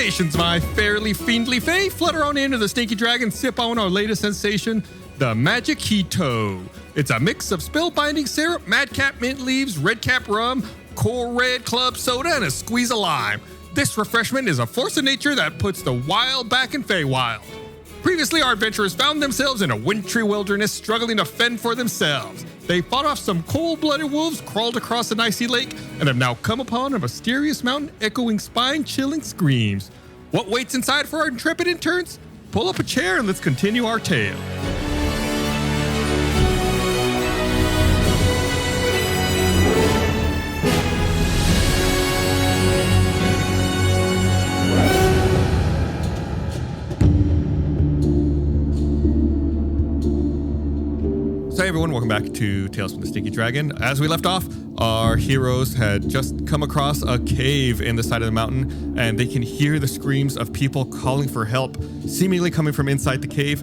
Salutations, my fairly fiendly fae. Flutter on into the Stinky Dragon, sip on our latest sensation, the Magic Hito. It's a mix of spellbinding syrup, madcap mint leaves, redcap rum, core red club soda, and a squeeze of lime. This refreshment is a force of nature that puts the wild back in Feywild. Previously, our adventurers found themselves in a wintry wilderness struggling to fend for themselves. They fought off some cold-blooded wolves, crawled across an icy lake, and have now come upon a mysterious mountain echoing spine-chilling screams. What waits inside for our intrepid interns? Pull up a chair and let's continue our tale. So hey everyone, welcome back to Tales from the Stinky Dragon. As we left off, our heroes had just come across a cave in the side of the mountain, and they can hear the screams of people calling for help, seemingly coming from inside the cave.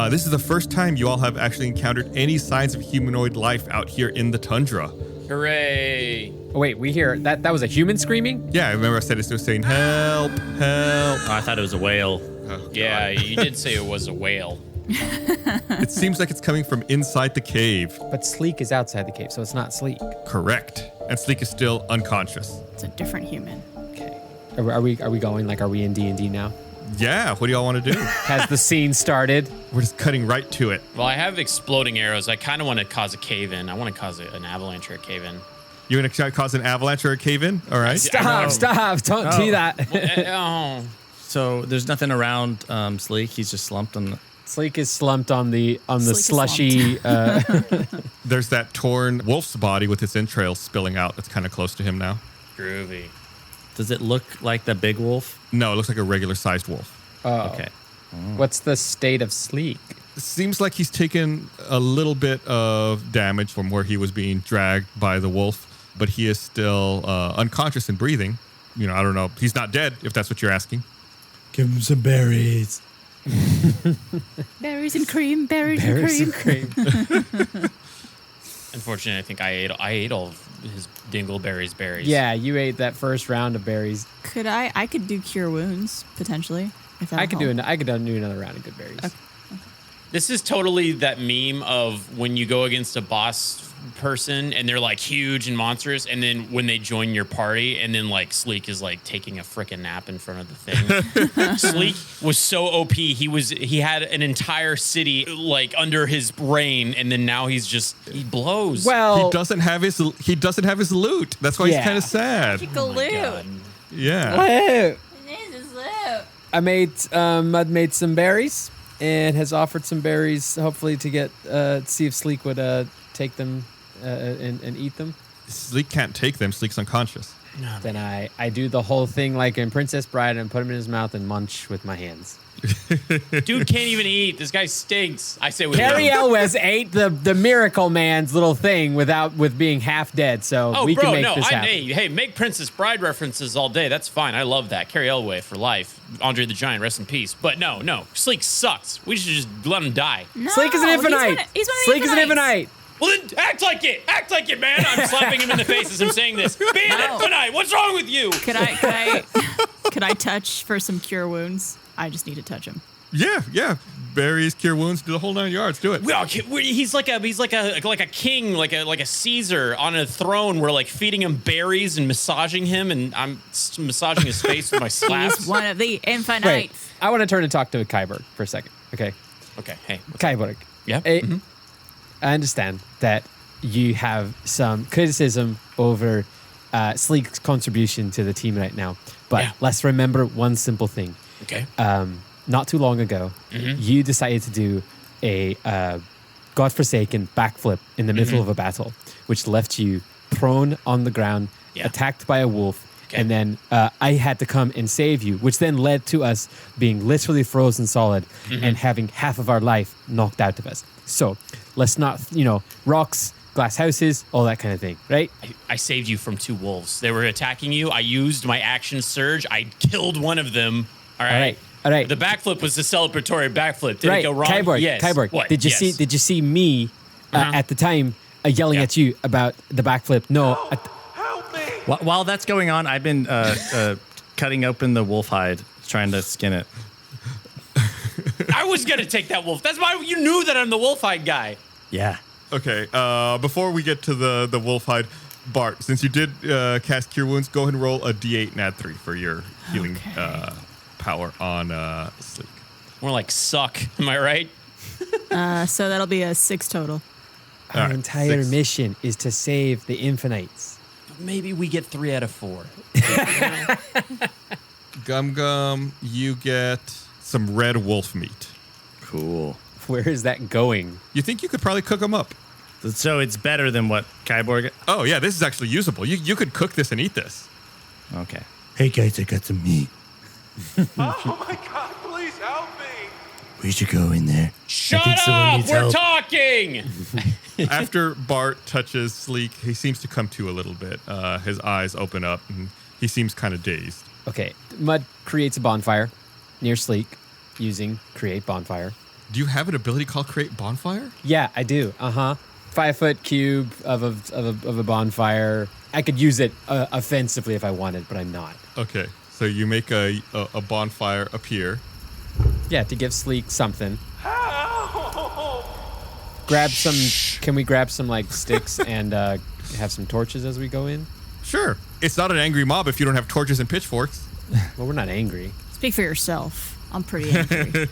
This is the first time you all have actually encountered any signs of humanoid life out here in the tundra. Hooray! Oh, wait, we hear that was a human screaming? Yeah, I remember I said it was saying, help, help. Oh, I thought it was a whale. Oh, yeah, you did say it was a whale. It seems like it's coming from inside the cave. But Slique is outside the cave, so it's not Slique. Correct. And Slique is still unconscious. It's a different human. Okay. Are we going like, are we in D&D now? Yeah, what do y'all want to do? Has the scene started? We're just cutting right to it. Well, I have exploding arrows. I kind of want to cause a cave-in. I want to cause an avalanche or a cave-in. You're going to cause an avalanche or a cave-in? All right. Stop. Don't do that. Oh. So there's nothing around Slique. He's just slumped on the... Slique is slumped on the Slique is slushy. There's that torn wolf's body with its entrails spilling out that's kind of close to him now. Groovy. Does it look like the big wolf? No, it looks like a regular-sized wolf. Oh. Okay. What's the state of Slique? It seems like he's taken a little bit of damage from where he was being dragged by the wolf, but he is still unconscious and breathing. You know, I don't know. He's not dead, if that's what you're asking. Give him some berries. Berries and cream, berries and cream. Unfortunately, I think I ate all of his dingleberries berries. Yeah, you ate that first round of berries. I could do cure wounds, potentially. If that I could do another round of good berries. Okay. This is totally that meme of when you go against a boss person and they're like huge and monstrous, and then when they join your party and then like Slique is like taking a freaking nap in front of the thing. Slique was so OP. He had an entire city like under his brain, and then now he blows. Well, He doesn't have his loot. That's why he's kind of sad. God. Yeah. I made some berries and has offered some berries, hopefully to get see if Slique would take them and eat them. Slique can't take them. Slique's unconscious. Then I do the whole thing like in Princess Bride and put them in his mouth and munch with my hands. Dude can't even eat. This guy stinks. I say with Carrie him. Elwes ate the Miracle Man's little thing with being half dead, so we can make this happen. Hey, make Princess Bride references all day. That's fine. I love that. Carrie Elway for life. Andre the Giant, rest in peace. But no, Slique sucks. We should just let him die. No, Slique is an Infinite. He's one of the Slique is an Infinite. Well, then act like it. Act like it, man. I'm slapping him in the face as I'm saying this. Be an Infinite. What's wrong with you? Could I touch for some cure wounds? I just need to touch him. Yeah. Berries, cure wounds, do the whole 9 yards. Do it. Well, he's like a king, like a Caesar on a throne. We're like feeding him berries and massaging him, and I'm massaging his face with my slaps. He's one of the Infinites. Wait, I want to turn and talk to Kyberg for a second. Okay. Hey. Kyberg. Yeah. I understand that you have some criticism over Slique's contribution to the team right now, but let's remember one simple thing. Okay. Not too long ago, you decided to do a godforsaken backflip in the middle of a battle, which left you prone on the ground, attacked by a wolf, and then I had to come and save you, which then led to us being literally frozen solid and having half of our life knocked out of us. So let's not, rocks, glass houses, all that kind of thing, right? I saved you from 2 wolves. They were attacking you. I used my action surge. I killed one of them. All right. The backflip was the celebratory backflip. Did it go wrong? Kyborg, yes. Kyborg, What? Did you Yes. see me at the time yelling at you about the backflip? No. While that's going on, I've been cutting open the wolf hide, trying to skin it. I was gonna take that wolf. That's why you knew that I'm the wolf-eyed guy. Yeah. Okay, before we get to the wolf hide, Bart, since you did cast Cure Wounds, go ahead and roll a d8 and add 3 for your healing power on Slique. More like suck. Am I right? So that'll be a 6 total. Our All right, entire 6. mission is to save the Infinites. Maybe we get 3 out of 4. Gum Gum, you get some red wolf meat. Cool. Where is that going? You think you could probably cook them up? So it's better than what Kyborg. Oh, yeah, this is actually usable. You could cook this and eat this. Okay. Hey guys, I got some meat. Oh my god, please help me! We should go in there. Shut think someone up! needs We're help. talking! After Bart touches Slique, he seems to come to a little bit. His eyes open up, and he seems kind of dazed. Okay, Mud creates a bonfire near Slique using Create Bonfire. Do you have an ability called Create Bonfire? Yeah, I do. 5-foot cube of a bonfire. I could use it offensively if I wanted, but I'm not. Okay, so you make a bonfire appear. Yeah, to give Slique something. Help! Grab some. Can we grab some like sticks and have some torches as we go in? Sure. It's not an angry mob if you don't have torches and pitchforks. Well, we're not angry. Speak for yourself. I'm pretty angry.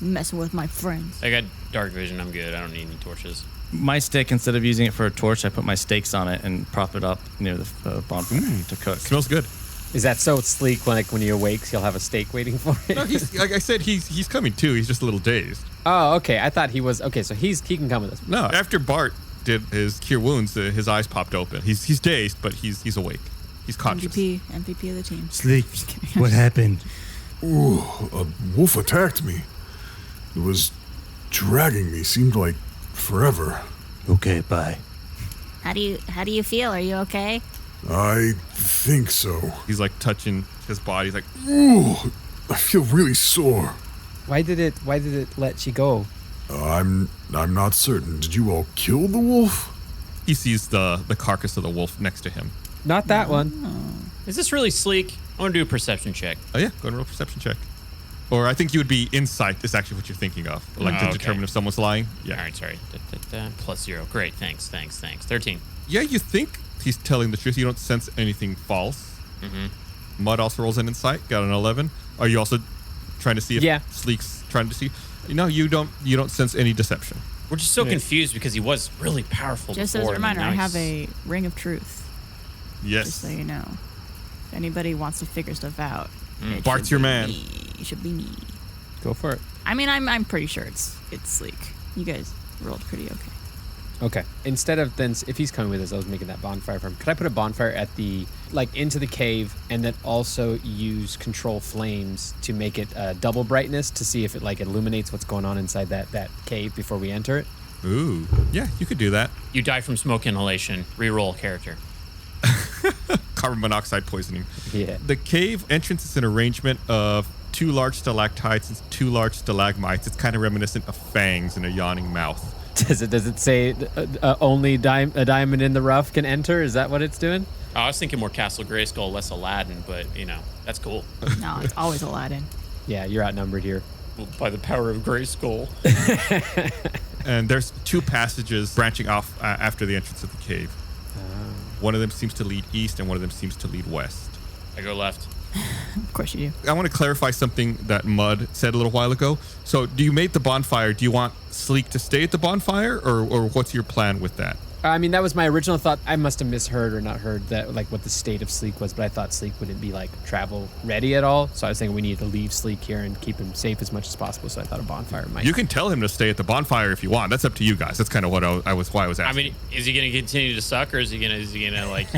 Messing with my friends. I got dark vision. I'm good. I don't need any torches. My stick, instead of using it for a torch, I put my stakes on it and prop it up near the bonfire to cook. Smells good. Is that so Slique when he awakes, he'll have a steak waiting for him? No, he's like I said, he's coming too. He's just a little dazed. Oh, okay. I thought he was okay. So he can come with us. No, after Bart did his Cure Wounds, his eyes popped open. He's dazed, but he's awake. He's conscious. MVP of the team. Slique, what happened? Ooh, a wolf attacked me. It was dragging me, seemed like forever. Okay, bye. How do you feel? Are you okay? I think so. He's like touching his body. He's like, Ooh, I feel really sore. Why did it let you go? I'm not certain. Did you all kill the wolf? he sees the carcass of the wolf next to him. Not that one. Is this really Slique? I want to do a perception check. Oh yeah, go and roll a perception check. Or I think you would be insight is actually what you're thinking of. Like to okay. determine if someone's lying. Yeah. All right, sorry. Plus 0. Great, thanks. 13. Yeah, you think he's telling the truth. You don't sense anything false. Mm-hmm. Mud also rolls an insight. Got an 11. Are you also trying to see if Slique's trying to see? No, you don't sense any deception. We're just so confused because he was really powerful Just before. as a reminder, and I now have he's- a ring of truth. Yes. Just so you know. If anybody wants to figure stuff out, it Bart's should your be man. me. It should be me. Go for it. I mean, I'm pretty sure it's Slique. You guys rolled pretty okay. Okay. Instead of then, if he's coming with us, I was making that bonfire for him. Could I put a bonfire at the, like, into the cave, and then also use control flames to make it double brightness to see if it like illuminates what's going on inside that cave before we enter it? Ooh. Yeah, you could do that. You die from smoke inhalation. Reroll character. Carbon monoxide poisoning. Yeah. The cave entrance is an arrangement of 2 large stalactites and 2 large stalagmites. It's kind of reminiscent of fangs in a yawning mouth. Does it say only a diamond in the rough can enter? Is that what it's doing? Oh, I was thinking more Castle Grayskull, less Aladdin, but that's cool. No, it's always Aladdin. Yeah, you're outnumbered here. By the power of Grayskull. And there's 2 passages branching off after the entrance of the cave. One of them seems to lead east and one of them seems to lead west. I go left. Of course you do. I want to clarify something that Mud said a little while ago. So do you make the bonfire? Do you want Slique to stay at the bonfire or what's your plan with that? I mean, that was my original thought. I must have misheard or not heard that, like, what the state of Slique was, but I thought Slique wouldn't be, like, travel ready at all. So I was thinking we need to leave Slique here and keep him safe as much as possible. So I thought a bonfire might. You can tell him to stay at the bonfire if you want. That's up to you guys. That's kind of what I was asking. I mean, is he going to continue to suck or is he gonna like,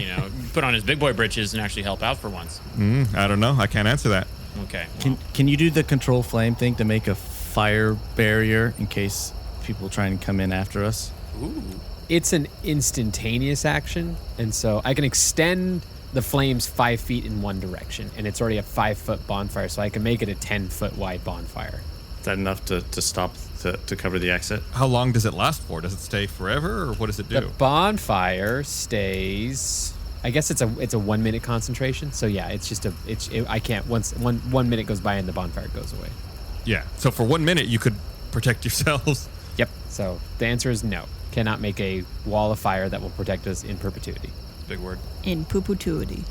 put on his big boy britches and actually help out for once? I don't know. I can't answer that. Okay. Well, Can you do the control flame thing to make a fire barrier in case people try and come in after us? ooh. It's an instantaneous action, and so I can extend the flames 5 feet in one direction, and it's already a 5-foot bonfire, so I can make it a 10-foot wide bonfire. Is that enough to stop to cover the exit? How long does it last for? Does it stay forever or what does it The do? bonfire stays I guess it's a 1 minute concentration. So yeah, it's just I can't once 1 minute goes by and the bonfire goes away. Yeah. So for 1 minute, you could protect yourselves. Yep. So the answer is no. Cannot make a wall of fire that will protect us in perpetuity. Big word. In perpetuity.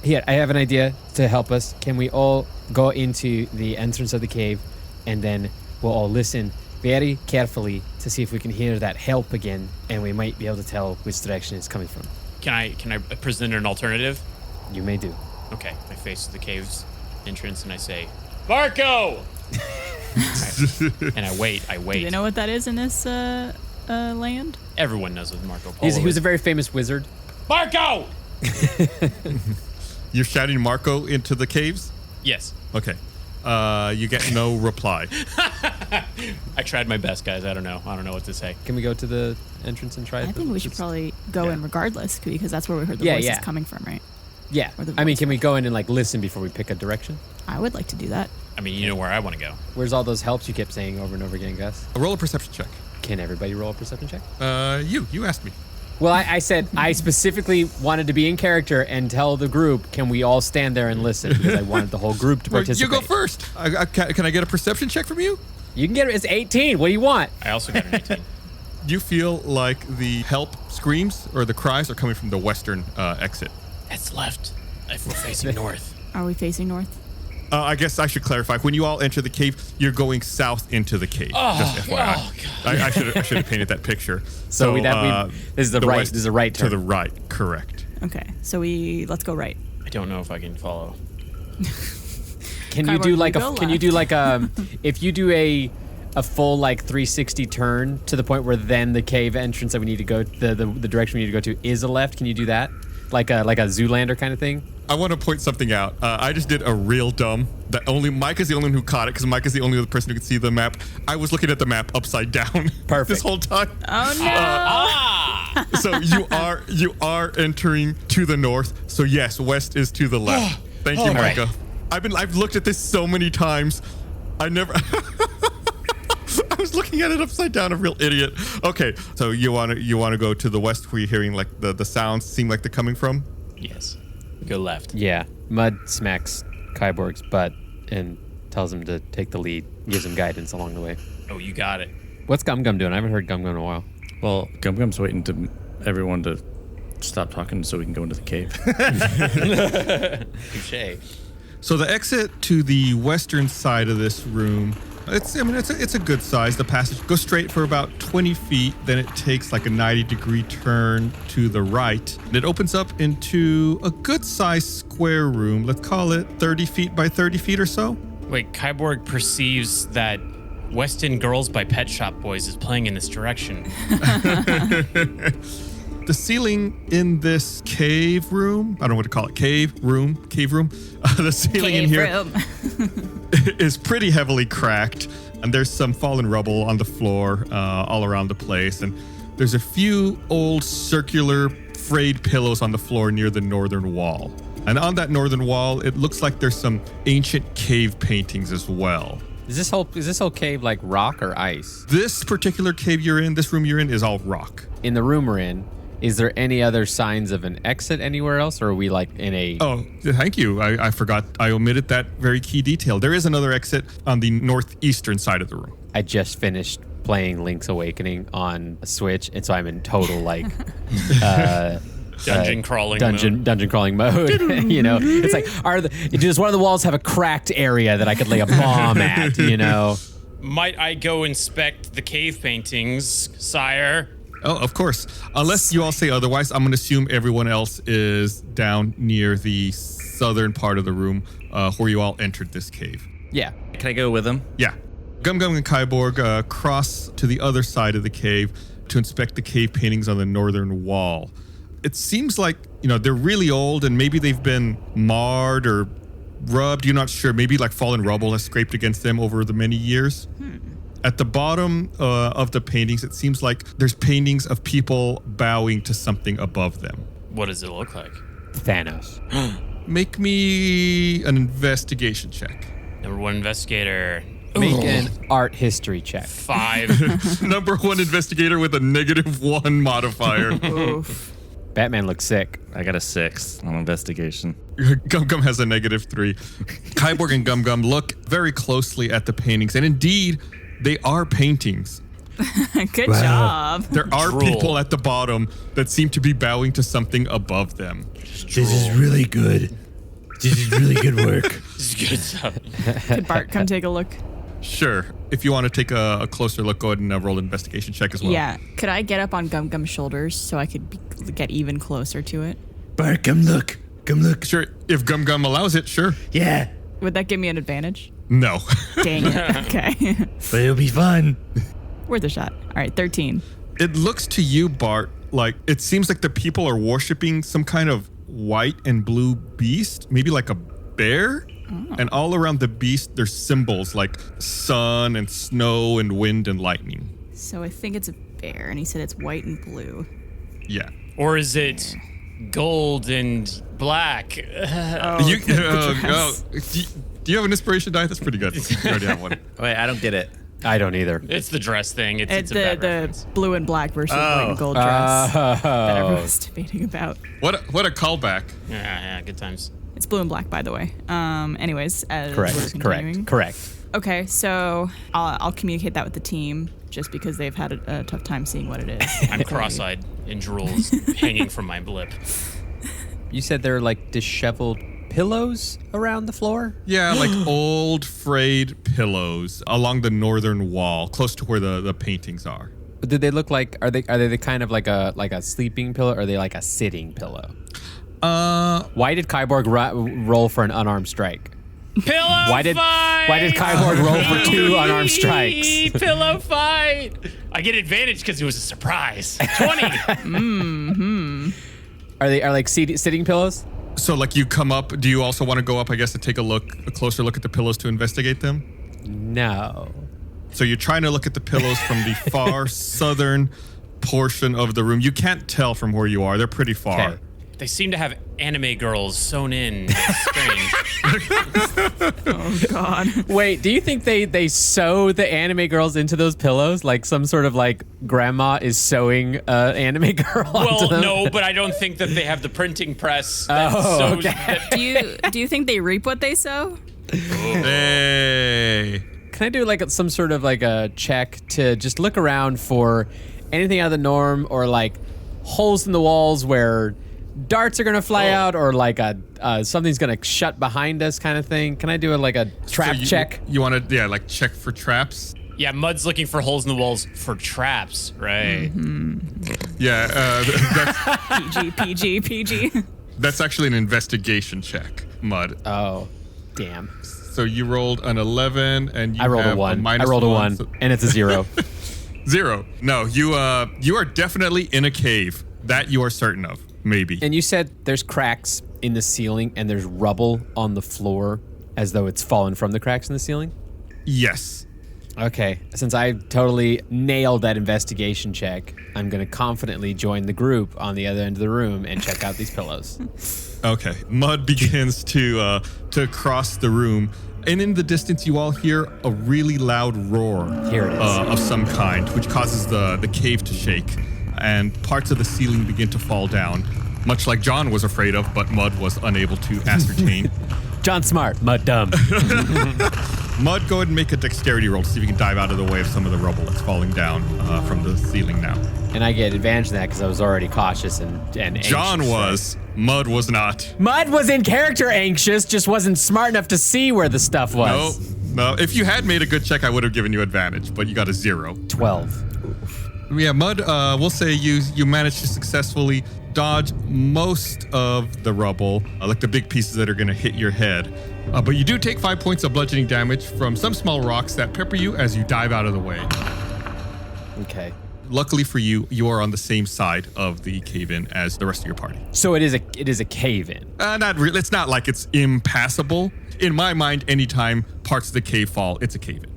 Here, I have an idea to help us. Can we all go into the entrance of the cave, and then we'll all listen very carefully to see if we can hear that help again, and we might be able to tell which direction it's coming from. Can I present an alternative? You may do. Okay. I face the cave's entrance and I say, Marco! And I wait. Do they know what that is in this land? Everyone knows what Marco Polo He was is. a very famous wizard. Marco! You're shouting Marco into the caves? Yes. Okay. You get no reply. I tried my best, guys. I don't know what to say. Can we go to the entrance and try it? I think we should probably go in regardless because that's where we heard the Yeah, voices yeah. coming from, right? Yeah. Or the I mean, voice. can we go in and like listen before we pick a direction? I would like to do that. I mean, you know where I want to go. Where's all those helps you kept saying over and over again, Gus? Roll a perception check. Can everybody roll a perception check? You asked me. Well, I said I specifically wanted to be in character and tell the group, can we all stand there and listen? Because I wanted the whole group to Well, participate. you go first. Can I get a perception check from you? You can get it. It's 18. What do you want? I also got an 18. You feel like the help screams or the cries are coming from the western exit. That's left. If we're facing north. Are we facing north? I guess I should clarify. When you all enter the cave, you're going south into the cave. Just FYI. I should have painted that picture. So this is the right. west This is a right turn. to the right. Correct. Okay, so let's go right. I don't know if I can follow. Can you Kyber, do you like go Can you do like if you do a full like 360 turn to the point where then the cave entrance that we need to go the direction we need to go to is a left? Can you do that? Like a Zoolander kind of thing? I want to point something out. I just did a real dumb. That only Mike is the only one who caught it because Mike is the only other person who could see the map. I was looking at the map upside down. Perfect. This whole time. Oh no! So you are entering to the north. So yes, west is to the left. Thank you, right. Micah. I've looked at this so many times. I never. I was looking at it upside down, a real idiot. Okay, so you want to go to the west where you're hearing like the sounds seem like they're coming from? Yes. Go left. Yeah. Mud smacks Kyborg's butt and tells him to take the lead. Gives him guidance along the way. Oh, you got it. What's Gum Gum doing? I haven't heard Gum Gum in a while. Well, Gum Gum's waiting to everyone to stop talking so we can go into the cave. Touche. So the exit to the western side of this room, it's a good size. The passage goes straight for about 20 feet. Then it takes like a 90-degree turn to the right. And it opens up into a good-sized square room. Let's call it 30 feet by 30 feet or so. Wait, Kyborg perceives that Weston Girls by Pet Shop Boys is playing in this direction. The ceiling in this cave room, I don't know what to call it, cave room. The ceiling in here is pretty heavily cracked, and there's some fallen rubble on the floor all around the place, and there's a few old circular frayed pillows on the floor near the northern wall. And on that northern wall, it looks like there's some ancient cave paintings as well. Is this whole cave like rock or ice? This particular cave you're in, this room you're in, is all rock. In the room we're in, is there any other signs of an exit anywhere else, or are we like in a... Oh, thank you. I forgot. I omitted that very key detail. There is another exit on the northeastern side of the room. I just finished playing Link's Awakening on a Switch, and so I'm in total like Dungeon crawling mode. You know, it's like, does one of the walls have a cracked area that I could lay a bomb at? You know, Might I go inspect the cave paintings, sire? Oh, of course. Unless you all say otherwise, I'm going to assume everyone else is down near the southern part of the room where you all entered this cave. yeah. Can I go with him? Yeah. Gum Gum and Kyborg cross to the other side of the cave to inspect the cave paintings on the northern wall. It seems like, they're really old and maybe they've been marred or rubbed. You're not sure. Maybe like fallen rubble has scraped against them over the many years. At the bottom of the paintings, it seems like there's paintings of people bowing to something above them. What does it look like? Thanos. Make me an investigation check. Number one investigator. Make an art history check. 5. Number one investigator with a -1 modifier. Oof. Batman looks sick. I got a 6 on investigation. Gum Gum has a -3. Kyborg and Gum Gum look very closely at the paintings, and indeed, they are paintings. Good job. There are Drool. people at the bottom that seem to be bowing to something above them. This is really good. This is really good work. This is good stuff. Could Bart come take a look? Sure. If you want to take a closer look, go ahead and roll an investigation check as well. Yeah. Could I get up on Gum Gum's shoulders so I could get even closer to it? Bart, come look. Come look. Sure. If Gum Gum allows it, sure. Yeah, Would that give me an advantage? No. Dang it. Okay. but it'll be fun. Worth a shot. All right, 13. It looks to you, Bart, like it seems like the people are worshiping some kind of white and blue beast, maybe like a bear. And all around the beast, there's symbols like sun and snow and wind and lightning. So I think it's a bear, and he said it's white and blue. Yeah. Or is it gold and black? Do you have an inspiration die? That's pretty good. You already have one. Wait, I don't get it. I don't either. It's the dress thing. It's It's a bad the reference. blue and black versus white and gold dress that Oh. everyone's debating about. What a callback. Yeah, good times. It's blue and black, by the way. Anyways, as we're Correct. continuing. Correct. Okay, so I'll communicate that with the team, just because they've had a tough time seeing what it is. I'm cross-eyed and drools hanging from my lip. You said there are like disheveled pillows around the floor? Yeah, like old frayed pillows along the northern wall, close to where the paintings are. But did they look like are they the kind of like a sleeping pillow or are they like a sitting pillow? Why did Kyborg roll for an unarmed strike? Pillow Why did Kyborg roll for 2 unarmed strikes? Pillow fight. I get advantage because it was a surprise. 20. Are they like sitting pillows? So, like, you come up. Do you also want to go up, I guess, to take a closer look at the pillows to investigate them? No. So you're trying to look at the pillows from the far southern portion of the room. You can't tell from where you are. They're pretty far. Okay. They seem to have anime girls sewn in. It's strange. Oh God. Wait, do you think they sew the anime girls into those pillows? Like some sort of like grandma is sewing anime girl onto Well, them? no, but I don't think that they have the printing press. That Oh, sews, okay. Do you think they reap what they sow? Hey. Can I do like some sort of like a check to just look around for anything out of the norm or like holes in the walls where darts are gonna fly out or like something's gonna shut behind us kind of thing? Can I do like a trap check? You want to, like check for traps? Yeah, Mud's looking for holes in the walls for traps, right? Yeah, PG. that's actually an investigation check, Mud. Oh, damn. So you rolled an 11, and you I rolled have a 1. I minus rolled a 1, so- and it's a 0. 0. No, you are definitely in a cave. That you are certain of. Maybe. And you said there's cracks in the ceiling and there's rubble on the floor as though it's fallen from the cracks in the ceiling? Yes. Okay, since I totally nailed that investigation check, I'm going to confidently join the group on the other end of the room and check out these pillows. Okay. Mud begins to cross the room, and in the distance, you all hear a really loud roar. Here it is. Of some kind, which causes the cave to shake, and parts of the ceiling begin to fall down, much like John was afraid of, but Mud was unable to ascertain. John Smart, Mud Dumb. Mud, go ahead and make a dexterity roll to see if you can dive out of the way of some of the rubble that's falling down from the ceiling now. And I get advantage in that because I was already cautious and anxious. John was. Mud was not. Mud was in character anxious, just wasn't smart enough to see where the stuff was. No. If you had made a good check, I would have given you advantage, but you got a 0. 12. Yeah, Mud, we'll say you managed to successfully dodge most of the rubble, like the big pieces that are going to hit your head. But you do take 5 points of bludgeoning damage from some small rocks that pepper you as you dive out of the way. Okay. Luckily for you, you are on the same side of the cave-in as the rest of your party. So it is a cave-in. Not really. It's not like it's impassable. In my mind, anytime parts of the cave fall, it's a cave-in.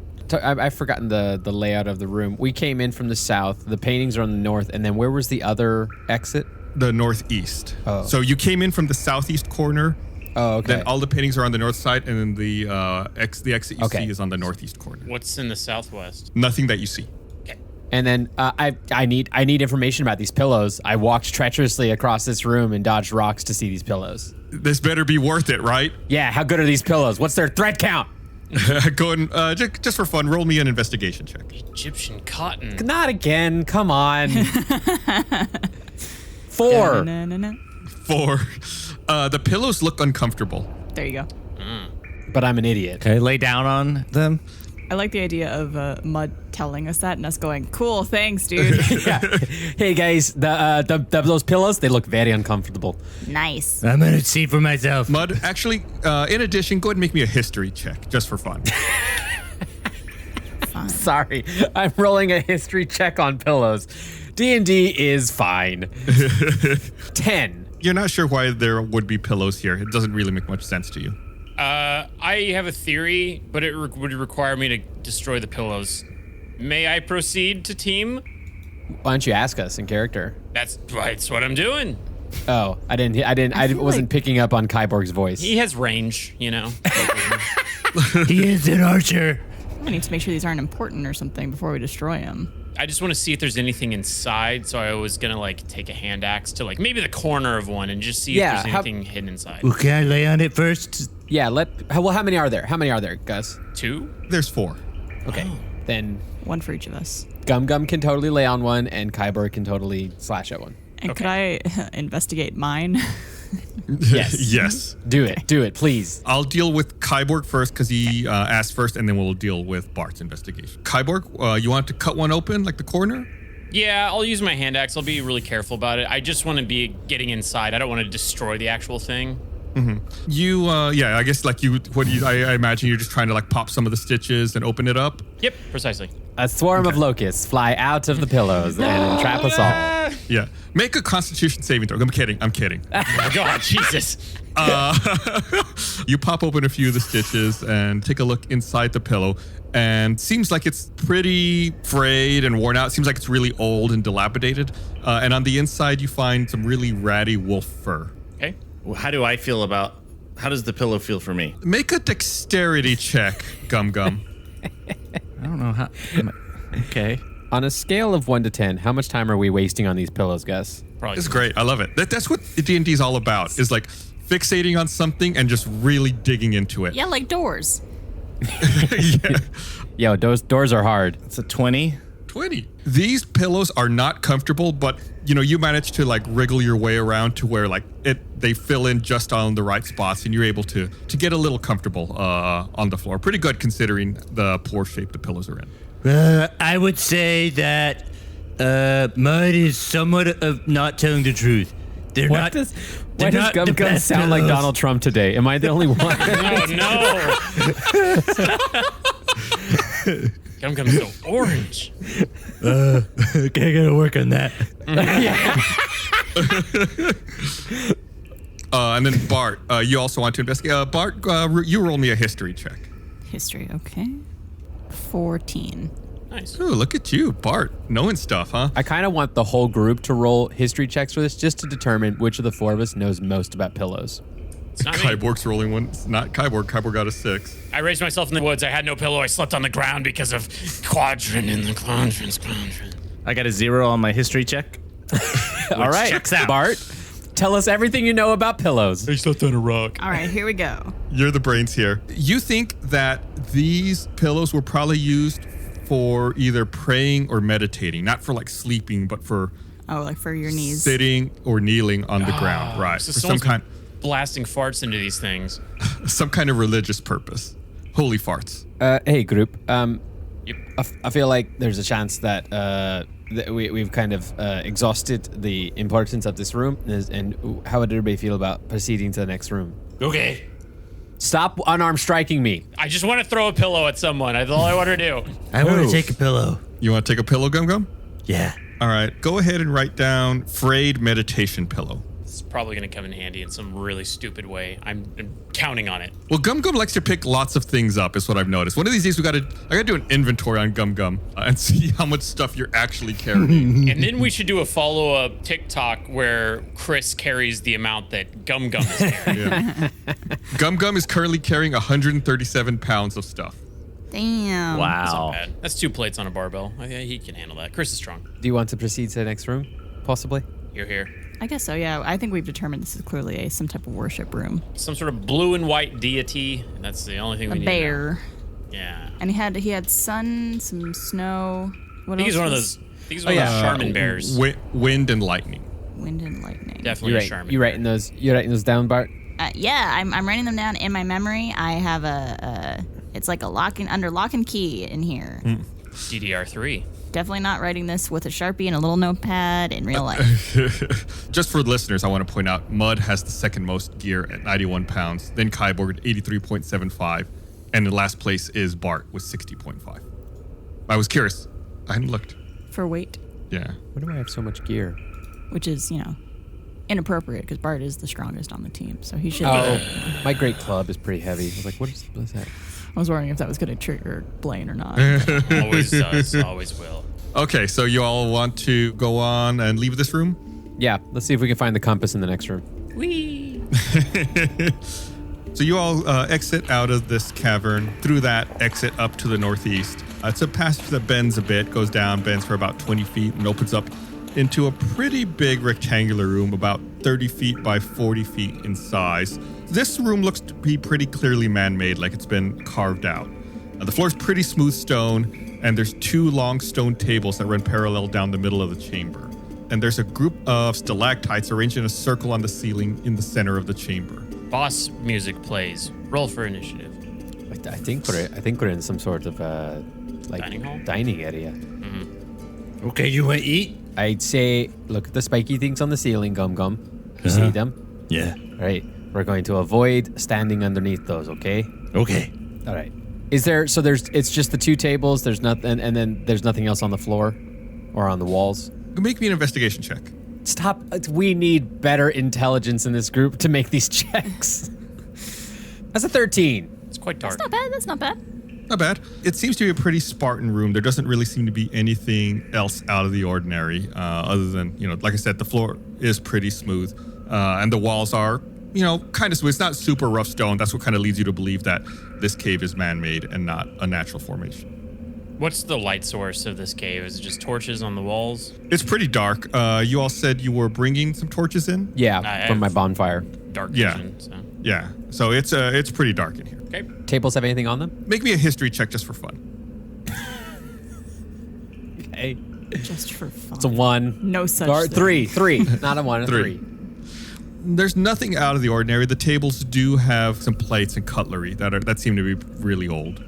I've forgotten the layout of the room. We came in from the south. The paintings are on the north. And then where was the other exit? The northeast. Oh. So you came in from the southeast corner. Oh, okay. Then all the paintings are on the north side, and then the exit you see is on the northeast corner. What's in the southwest? Nothing that you see. And then I need information about these pillows. I walked treacherously across this room and dodged rocks to see these pillows. This better be worth it, right? Yeah, how good are these pillows? What's their thread count? Go ahead and, just for fun, roll me an investigation check. Egyptian cotton. Not again. Come on. 4. No. 4. The pillows look uncomfortable. There you go. But I'm an idiot. Okay, lay down on them. I like the idea of Mud telling us that and us going, cool, thanks, dude. Yeah. Hey guys, those pillows, they look very uncomfortable. Nice. I'm gonna see for myself. Mud, actually, in addition, go ahead and make me a history check, just for fun. Sorry, I'm rolling a history check on pillows. D&D is fine. 10. You're not sure why there would be pillows here. It doesn't really make much sense to you. I have a theory, but it would require me to destroy the pillows. May I proceed to team? Why don't you ask us in character? That's what I'm doing. Oh, I wasn't picking up on Kyborg's voice. He has range, you know. He is an archer. I need to make sure these aren't important or something before we destroy them. I just want to see if there's anything inside, so I was gonna like take a hand axe to like maybe the corner of one and just see if there's anything hidden inside. Well, can I lay on it first? Yeah, how many are there? How many are there, Gus? 2? There's 4. Okay, then One for each of us. Gum can totally lay on one, and Kyborg can totally slash at one. And could I investigate mine? Yes. Yes. Do it, please. I'll deal with Kyborg first because he asked first, and then we'll deal with Bart's investigation. Kyborg, you want to cut one open, like the corner? Yeah, I'll use my hand axe. I'll be really careful about it. I just want to be getting inside. I don't want to destroy the actual thing. Mm-hmm. You, I guess like I imagine you're just trying to like pop some of the stitches and open it up. Yep, precisely. A swarm of locusts fly out of the pillows and entrap us all. Yeah. Make a Constitution saving throw. I'm kidding. Oh my God, Jesus. You pop open a few of the stitches and take a look inside the pillow, and seems like it's pretty frayed and worn out. Seems like it's really old and dilapidated. And on the inside, you find some really ratty wolf fur. Okay. Well, how does the pillow feel for me? Make a dexterity check, Gum. I don't know how. Okay. On a scale of 1 to 10, how much time are we wasting on these pillows, Gus? Probably. It's great. I love it. That's what D&D is all about, is like fixating on something and just really digging into it. Yeah, like doors. Yeah. Yo, those doors are hard. It's a 20. 20. These pillows are not comfortable, but you manage to like wriggle your way around to where like they fill in just on the right spots, and you're able to get a little comfortable on the floor. Pretty good considering the poor shape the pillows are in. I would say that Mud is somewhat of not telling the truth. Why does Gum sound like Donald Trump today? Am I the only one? Oh no. Gum's so orange. Okay, I gotta work on that. And then Bart, you also want to investigate. Bart, you roll me a history check. History, okay. 14. Nice. Ooh, look at you, Bart, knowing stuff, huh? I kind of want the whole group to roll history checks for this, just to determine which of the 4 of us knows most about pillows. It's not me. Kyborg's rolling one. It's not Kyborg. Kyborg got a 6. I raised myself in the woods. I had no pillow. I slept on the ground because of quadrant in the quadrant. I got a 0 on my history check. All right, checks out. Bart, tell us everything you know about pillows. I slept on a rock. All right, here we go. You're the brains here. You think that these pillows were probably used for either praying or meditating, not for like sleeping, but for like for your knees. sitting or kneeling on the ground, right? So For some kind, blasting farts into these things. some kind of religious purpose. Holy farts. Hey, group. Yep. I feel like there's a chance that we've kind of exhausted the importance of this room. And how would everybody feel about proceeding to the next room? Okay. Stop unarmed striking me. I just want to throw a pillow at someone. That's all I want to do. I want to take a pillow. You want to take a pillow, Gum? Yeah. All right, go ahead and write down frayed meditation pillow. It's probably going to come in handy in some really stupid way. I'm counting on it. Well, Gum likes to pick lots of things up, is what I've noticed. One of these days, I gotta do an inventory on Gum and see how much stuff you're actually carrying. And then we should do a follow-up TikTok where Chris carries the amount that Gum is carrying. Yeah. Gum is currently carrying 137 pounds of stuff. Damn. That's not Wow. bad. That's 2 plates on a barbell. I think he can handle that. Chris is strong. Do you want to proceed to the next room? Possibly. You're here. I guess so, yeah. I think we've determined this is clearly some type of worship room. Some sort of blue and white deity. And that's the only thing we A need bear. to know. Yeah. And he had sun, some snow. What I think else he's one of was- those. I think he's one of those Charmin bears. Wind and lightning. Wind and lightning. Definitely a Charmin. You writing those? You writing those down, Bart? Yeah, I'm writing them down in my memory. I have it's like a lock and key in here. DDR3. Definitely not writing this with a Sharpie and a little notepad in real life. Just for the listeners, I want to point out Mud has the second most gear at 91 pounds, then Kyborg at 83.75, and in last place is Bart with 60.5. I was curious. I hadn't looked. For weight, Yeah. Why do I have so much gear? which is, inappropriate because Bart is the strongest on the team. So he should. Oh, my great club is pretty heavy. I was like, what is that? I was wondering if that was going to trigger Blaine or not. Always does. Always will. Okay, so you all want to go on and leave this room? Yeah, let's see if we can find the compass in the next room. Whee! So you all exit out of this cavern, through that exit up to the northeast. It's a passage that bends a bit, goes down, bends for about 20 feet, and opens up into a pretty big rectangular room, about 30 feet by 40 feet in size. This room looks to be pretty clearly man-made, like it's been carved out. The floor is pretty smooth stone, and there's 2 long stone tables that run parallel down the middle of the chamber. And there's a group of stalactites arranged in a circle on the ceiling in the center of the chamber. Boss music plays. Roll for initiative. I think we're in some sort of Dining hall? dining area. Okay, you want to eat? I'd say look at the spiky things on the ceiling, Gum Gum. You see them? Yeah. All right. We're going to avoid standing underneath those, okay? Okay. All right. It's just the 2 tables, there's nothing, and then there's nothing else on the floor or on the walls. Make me an investigation check. Stop. We need better intelligence in this group to make these checks. That's a 13. It's quite dark. That's not bad. Not bad. It seems to be a pretty Spartan room. There doesn't really seem to be anything else out of the ordinary, other than, like I said, the floor is pretty smooth. And the walls are, kind of smooth. It's not super rough stone. That's what kind of leads you to believe that this cave is man-made and not a natural formation. What's the light source of this cave? Is it just torches on the walls? It's pretty dark. You all said you were bringing some torches in? Yeah, from my bonfire. Dark Yeah. vision. So. Yeah. So it's pretty dark in here. Okay. Tables have anything on them? Make me a history check just for fun. Okay. Just for fun. It's a 1. No such Or thing. 3. Not a 1, a 3. There's nothing out of the ordinary. The tables do have some plates and cutlery that seem to be really old.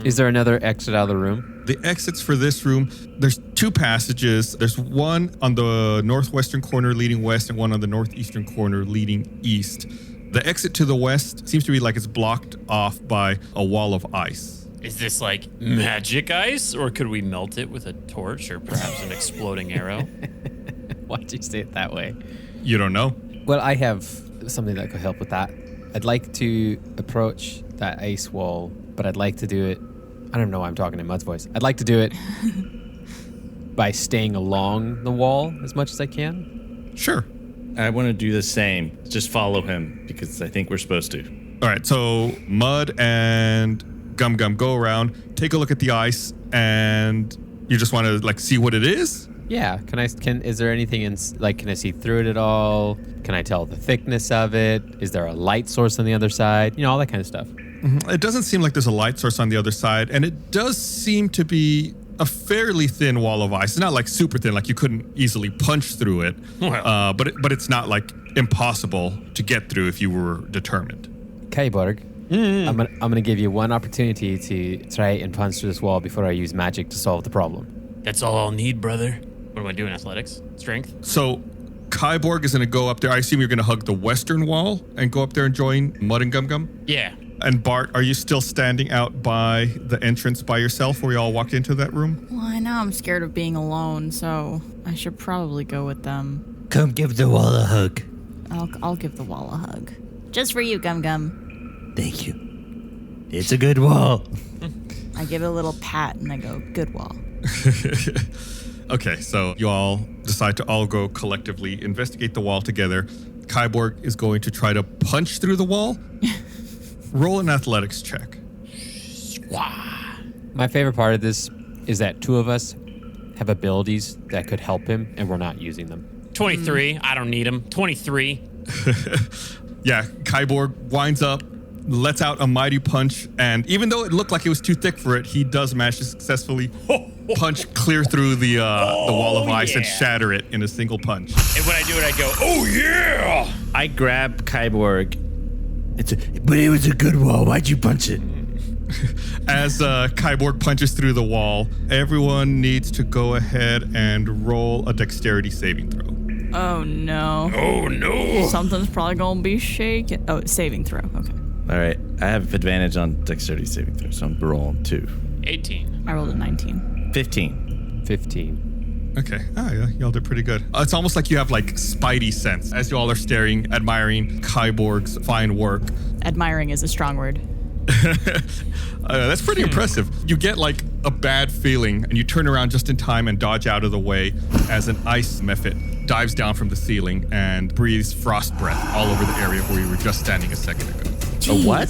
Is there another exit out of the room? The exits for this room, there's 2 passages. There's one on the northwestern corner leading west and one on the northeastern corner leading east. The exit to the west seems to be like it's blocked off by a wall of ice. Is this like magic ice, or could we melt it with a torch, or perhaps an exploding arrow? Why'd you say it that way? You don't know? Well, I have something that could help with that. I'd like to approach that ice wall, but I'd like to do it. I don't know why I'm talking in Mud's voice. I'd like to do it by staying along the wall as much as I can. Sure. I want to do the same. Just follow him because I think we're supposed to. All right, so Mud and Gum Gum go around, take a look at the ice, and you just want to see what it is? Yeah. Is there anything can I see through it at all? Can I tell the thickness of it? Is there a light source on the other side? All that kind of stuff. It doesn't seem like there's a light source on the other side, and it does seem to be a fairly thin wall of ice. It's not like super thin, like you couldn't easily punch through it, Well. but it's not like impossible to get through if you were determined. Kyborg, I'm gonna give you one opportunity to try and punch through this wall before I use magic to solve the problem. That's all I'll need, brother. What am I doing? Athletics? Strength? So Kyborg is going to go up there. I assume you're going to hug the western wall and go up there and join Mud and Gum Gum? Yeah. And Bart, are you still standing out by the entrance by yourself where we all walked into that room? Well, I know I'm scared of being alone, so I should probably go with them. Come give the wall a hug. I'll give the wall a hug. Just for you, Gum Gum. Thank you. It's a good wall. I give it a little pat and I go, good wall. Okay, so you all decide to all go collectively investigate the wall together. Kyborg is going to try to punch through the wall. Roll an athletics check. Wow. My favorite part of this is that 2 of us have abilities that could help him, and we're not using them. 23. I don't need him. 23. Yeah, Kyborg winds up, lets out a mighty punch, and even though it looked like it was too thick for it, he does manage to successfully punch clear through the wall of ice and shatter it in a single punch. And when I do it, I go, oh yeah! I grab Kyborg. But it was a good wall. Why'd you punch it? As Kyborg punches through the wall, everyone needs to go ahead and roll a dexterity saving throw. Oh no. Oh no! Something's probably gonna be shaking. Oh, saving throw. Okay. All right. I have advantage on dexterity saving throw, so I'm rolling 2. 18. I rolled a 19. 15. 15. Okay. Yeah, y'all did pretty good. It's almost like you have like spidey sense as you all are staring, admiring Kyborg's fine work. Admiring is a strong word. That's pretty impressive. You get like a bad feeling and you turn around just in time and dodge out of the way as an ice mephit dives down from the ceiling and breathes frost breath all over the area where you were just standing a second ago. A what?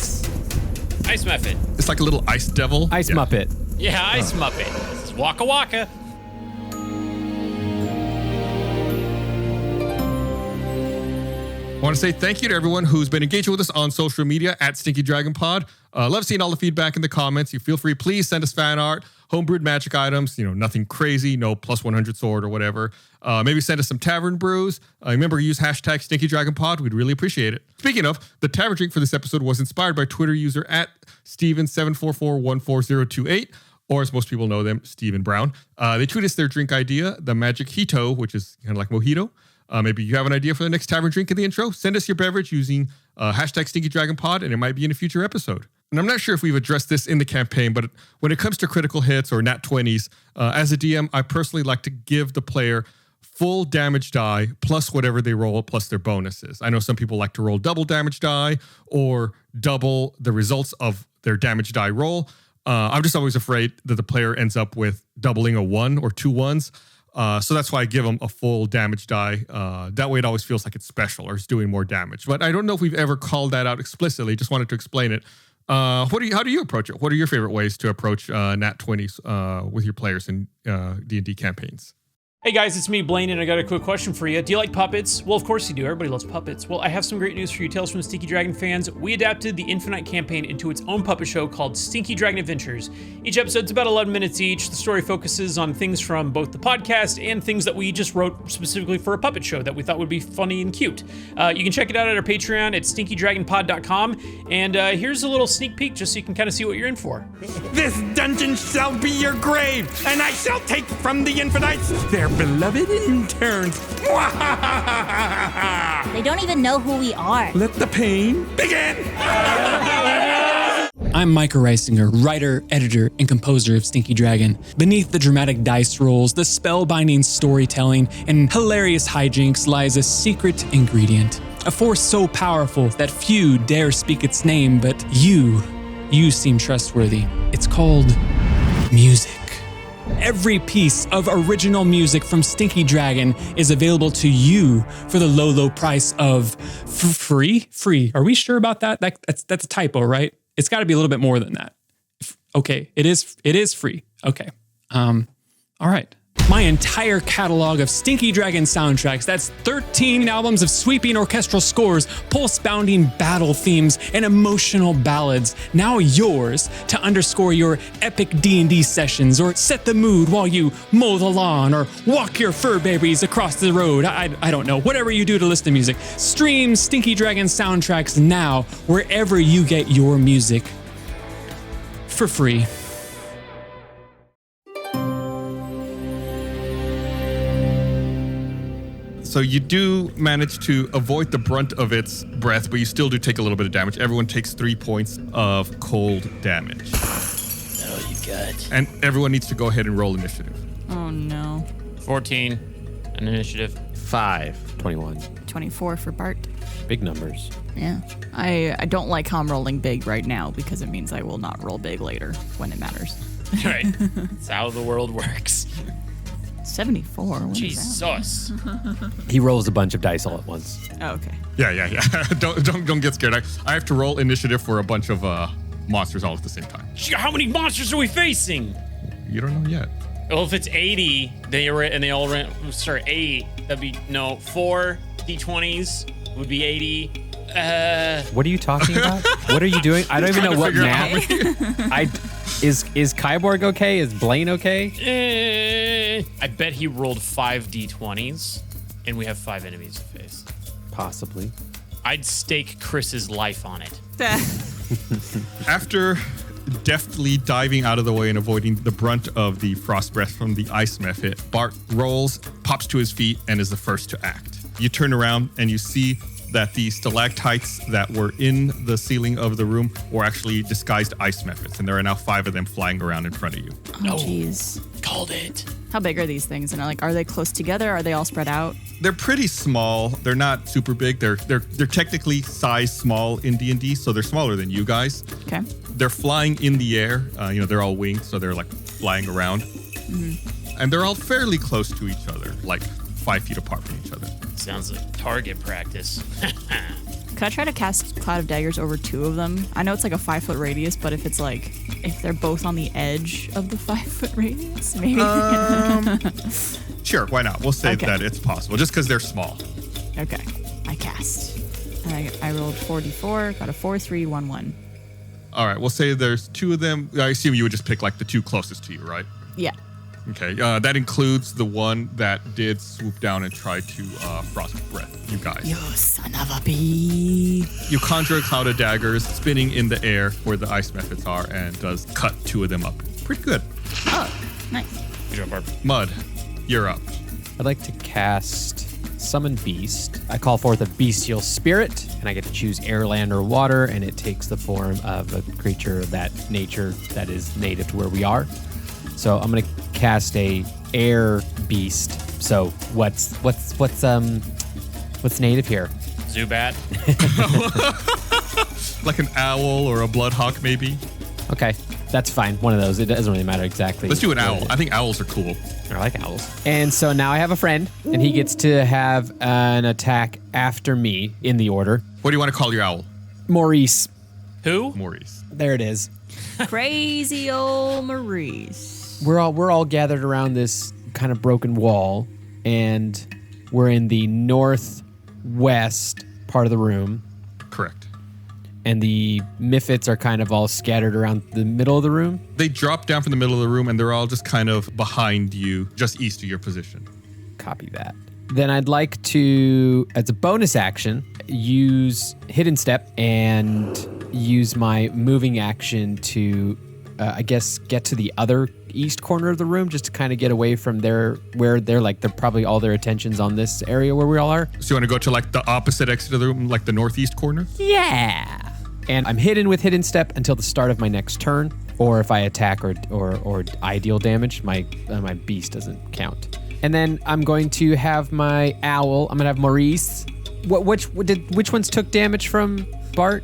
Ice Mephit. It's like a little ice devil. Ice Yeah. Muppet. Yeah, Ice Muppet. This is Waka Waka. I want to say thank you to everyone who's been engaging with us on social media at Stinky Dragon Pod. Love seeing all the feedback in the comments. You feel free, please send us fan art, homebrewed magic items, nothing crazy, no plus 100 sword or whatever. Maybe send us some tavern brews. Remember, use hashtag Stinky Dragon Pod. We'd really appreciate it. Speaking of, the tavern drink for this episode was inspired by Twitter user at Steven744140028, or as most people know them, Stephen Brown. They tweeted us their drink idea, the Magic Hito, which is kind of like mojito. Maybe you have an idea for the next tavern drink in the intro. Send us your beverage using hashtag Stinky Dragon Pod, and it might be in a future episode. And I'm not sure if we've addressed this in the campaign, but when it comes to critical hits or nat 20s, as a DM, I personally like to give the player full damage die plus whatever they roll plus their bonuses. I know some people like to roll double damage die or double the results of their damage die roll. I'm just always afraid that the player ends up with doubling a 1 or 2 1s. So that's why I give them a full damage die. That way it always feels like it's special or it's doing more damage. But I don't know if we've ever called that out explicitly. Just wanted to explain it. How do you approach it? What are your favorite ways to approach nat 20s with your players in D&D campaigns? Hey guys, it's me, Blaine, and I got a quick question for you. Do you like puppets? Well, of course you do. Everybody loves puppets. Well, I have some great news for you, Tales from the Stinky Dragon fans. We adapted the Infinite campaign into its own puppet show called Stinky Dragon Adventures. Each episode's about 11 minutes each. The story focuses on things from both the podcast and things that we just wrote specifically for a puppet show that we thought would be funny and cute. You can check it out at our Patreon at stinkydragonpod.com. And here's a little sneak peek just so you can kind of see what you're in for. This dungeon shall be your grave, and I shall take from the Infinites their beloved interns. They don't even know who we are. Let the pain begin. I'm Micah Reisinger, writer, editor, and composer of Stinky Dragon. Beneath the dramatic dice rolls, the spellbinding storytelling, and hilarious hijinks lies a secret ingredient. A force so powerful that few dare speak its name, but you seem trustworthy. It's called music. Every piece of original music from Stinky Dragon is available to you for the low, low price of free? Free. Are we sure about that? That's a typo, right? It's got to be a little bit more than that. Okay, it is free. Okay. All right. My entire catalog of Stinky Dragon soundtracks, that's 13 albums of sweeping orchestral scores, pulse-bounding battle themes, and emotional ballads, now yours to underscore your epic D&D sessions or set the mood while you mow the lawn or walk your fur babies across the road. I don't know, whatever you do to listen to music. Stream Stinky Dragon soundtracks now wherever you get your music for free. So you do manage to avoid the brunt of its breath, but you still do take a little bit of damage. Everyone takes 3 points of cold damage. Is that all you got? And everyone needs to go ahead and roll initiative. Oh no. 14. An initiative. 5. 21. 24 for Bart. Big numbers. Yeah. I don't like how I'm rolling big right now because it means I will not roll big later when it matters. Right. That's how the world works. 74. What is Jesus. He rolls a bunch of dice all at once. that? Oh, okay. Yeah. Don't get scared. I have to roll initiative for a bunch of monsters all at the same time. How many monsters are we facing? You don't know yet. Well, if it's 80, they all ran. Sorry, 8. That'd be 4 d20s would be 80. What are you talking about? What are you doing? I don't even know what map. Is Kyborg okay? Is Blaine okay? I bet he rolled 5 d20s, and we have 5 enemies to face. Possibly. I'd stake Chris's life on it. After deftly diving out of the way and avoiding the brunt of the frost breath from the ice mephit, Bart rolls, pops to his feet, and is the first to act. You turn around and you see that the stalactites that were in the ceiling of the room were actually disguised ice mephits, and there are now 5 of them flying around in front of you. Oh, jeez. Called it. How big are these things? And are they close together? Are they all spread out? They're pretty small. They're not super big. They're technically size small in D&D, so they're smaller than you guys. Okay. They're flying in the air. They're all winged, so they're like flying around. Mm-hmm. And they're all fairly close to each other, like 5 feet apart from each other. Sounds like target practice. Could I try to cast Cloud of Daggers over 2 of them? I know it's like a 5-foot radius, but if they're both on the edge of the 5-foot radius, maybe. Sure, why not? We'll say that it's possible, just because they're small. Okay, I cast. And I rolled 4d4, got a 4, 3, 1, 1. All right, we'll say there's 2 of them. I assume you would just pick like the 2 closest to you, right? Yeah. Okay, that includes the one that did swoop down and try to frost breath you guys. You son of a bee. You conjure a cloud of daggers spinning in the air where the ice mephits are and does cut 2 of them up. Pretty good. Oh, nice. Good job, Barb. Mud, you're up. I'd like to cast Summon Beast. I call forth a bestial spirit, and I get to choose air, land, or water, and it takes the form of a creature of that nature that is native to where we are. So I'm gonna cast a air beast. So what's native here? Zubat. Like an owl or a bloodhawk, maybe. Okay, that's fine. One of those. It doesn't really matter exactly. Let's do an owl. I think owls are cool. I like owls. And so now I have a friend, and he gets to have an attack after me in the order. What do you want to call your owl? Maurice. Who? Maurice. There it is. Crazy old Maurice. We're all gathered around this kind of broken wall, and we're in the northwest part of the room. Correct. And the mephits are kind of all scattered around the middle of the room. They drop down from the middle of the room, and they're all just kind of behind you, just east of your position. Copy that. Then I'd like to, as a bonus action, use Hidden Step and use my moving action to, get to the other east corner of the room, just to kind of get away from where they're probably all their attention's on this area where we all are. So you want to go to like the opposite exit of the room, like the northeast corner? Yeah. And I'm hidden with Hidden Step until the start of my next turn, or if I attack or I deal damage, my beast doesn't count. And then I'm going to have my owl. I'm gonna have Maurice. Which ones took damage from Bart?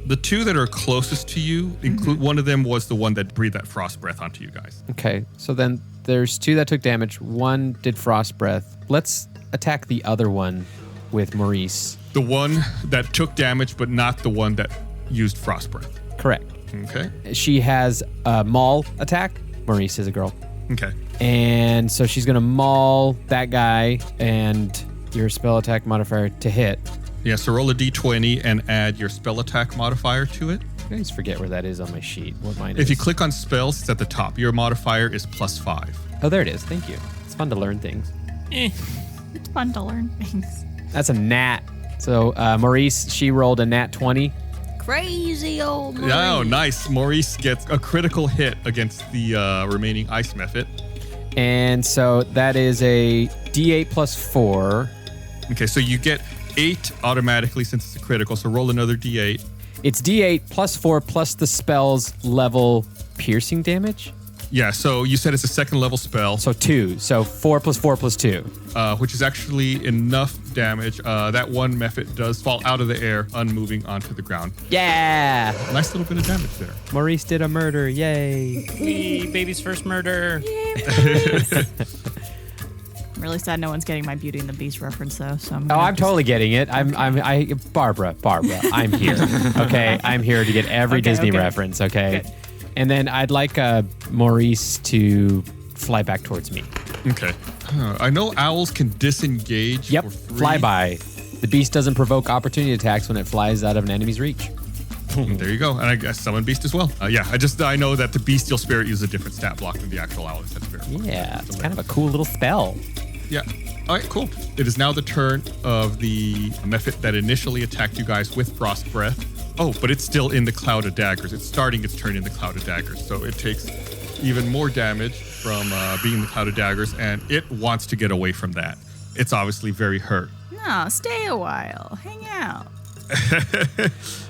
The 2 that are closest to you, include one of them was the one that breathed that frost breath onto you guys. Okay, so then there's 2 that took damage. 1 did frost breath. Let's attack the other one with Maurice. The one that took damage, but not the one that used frost breath. Correct. Okay. She has a maul attack. Maurice is a girl. Okay. And so she's gonna maul that guy and your spell attack modifier to hit. Yeah, so roll a d20 and add your spell attack modifier to it. I always forget where that is on my sheet, what mine is. If you click on spells, it's at the top. Your modifier is +5. Oh, there it is. Thank you. It's fun to learn things. It's fun to learn things. That's a nat. So Maurice, she rolled a nat 20. Crazy old Maurice. Oh, nice. Maurice gets a critical hit against the remaining ice mephit. And so that is a D8 plus 4. Okay, so you get 8 automatically since it's a critical, so roll another D8. It's D8 plus 4 plus the spell's level piercing damage? Yeah, so you said it's a 2nd level spell. So 2. So 4 plus 4 plus 2. Which is actually enough damage. That one mephit does fall out of the air, unmoving onto the ground. Yeah! Nice little bit of damage there. Maurice did a murder. Yay. Baby's first murder. Ready really sad no one's getting my Beauty and the Beast reference though. So I'm totally getting it. Barbara, I'm here. Okay, I'm here to get every Disney reference. Okay, and then I'd like Maurice to fly back towards me. Okay. I know owls can disengage. Yep, for free. flyby. The beast doesn't provoke opportunity attacks when it flies out of an enemy's reach. There you go. And I guess summon beast as well. I know that the bestial spirit uses a different stat block than the actual owl. That's very cool. Yeah, it's kind of a cool little spell. Yeah. All right, cool. It is now the turn of the mephit that initially attacked you guys with frost breath. Oh, but it's still in the cloud of daggers. It's starting its turn in the cloud of daggers. So it takes even more damage from being in the cloud of daggers, and it wants to get away from that. It's obviously very hurt. No, stay a while. Hang out.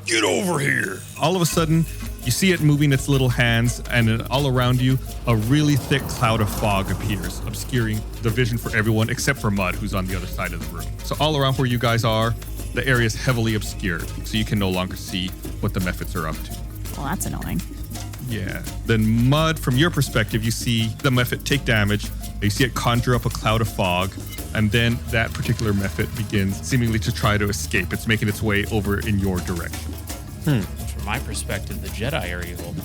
Get over here. All of a sudden, you see it moving its little hands, and all around you, a really thick cloud of fog appears, obscuring the vision for everyone except for Mud, who's on the other side of the room. So all around where you guys are, the area is heavily obscured, so you can no longer see what the mephits are up to. Well, that's annoying. Yeah. Then Mud, from your perspective, you see the mephit take damage. You see it conjure up a cloud of fog, and then that particular mephit begins seemingly to try to escape. It's making its way over in your direction. From my perspective, the Jedi are evil.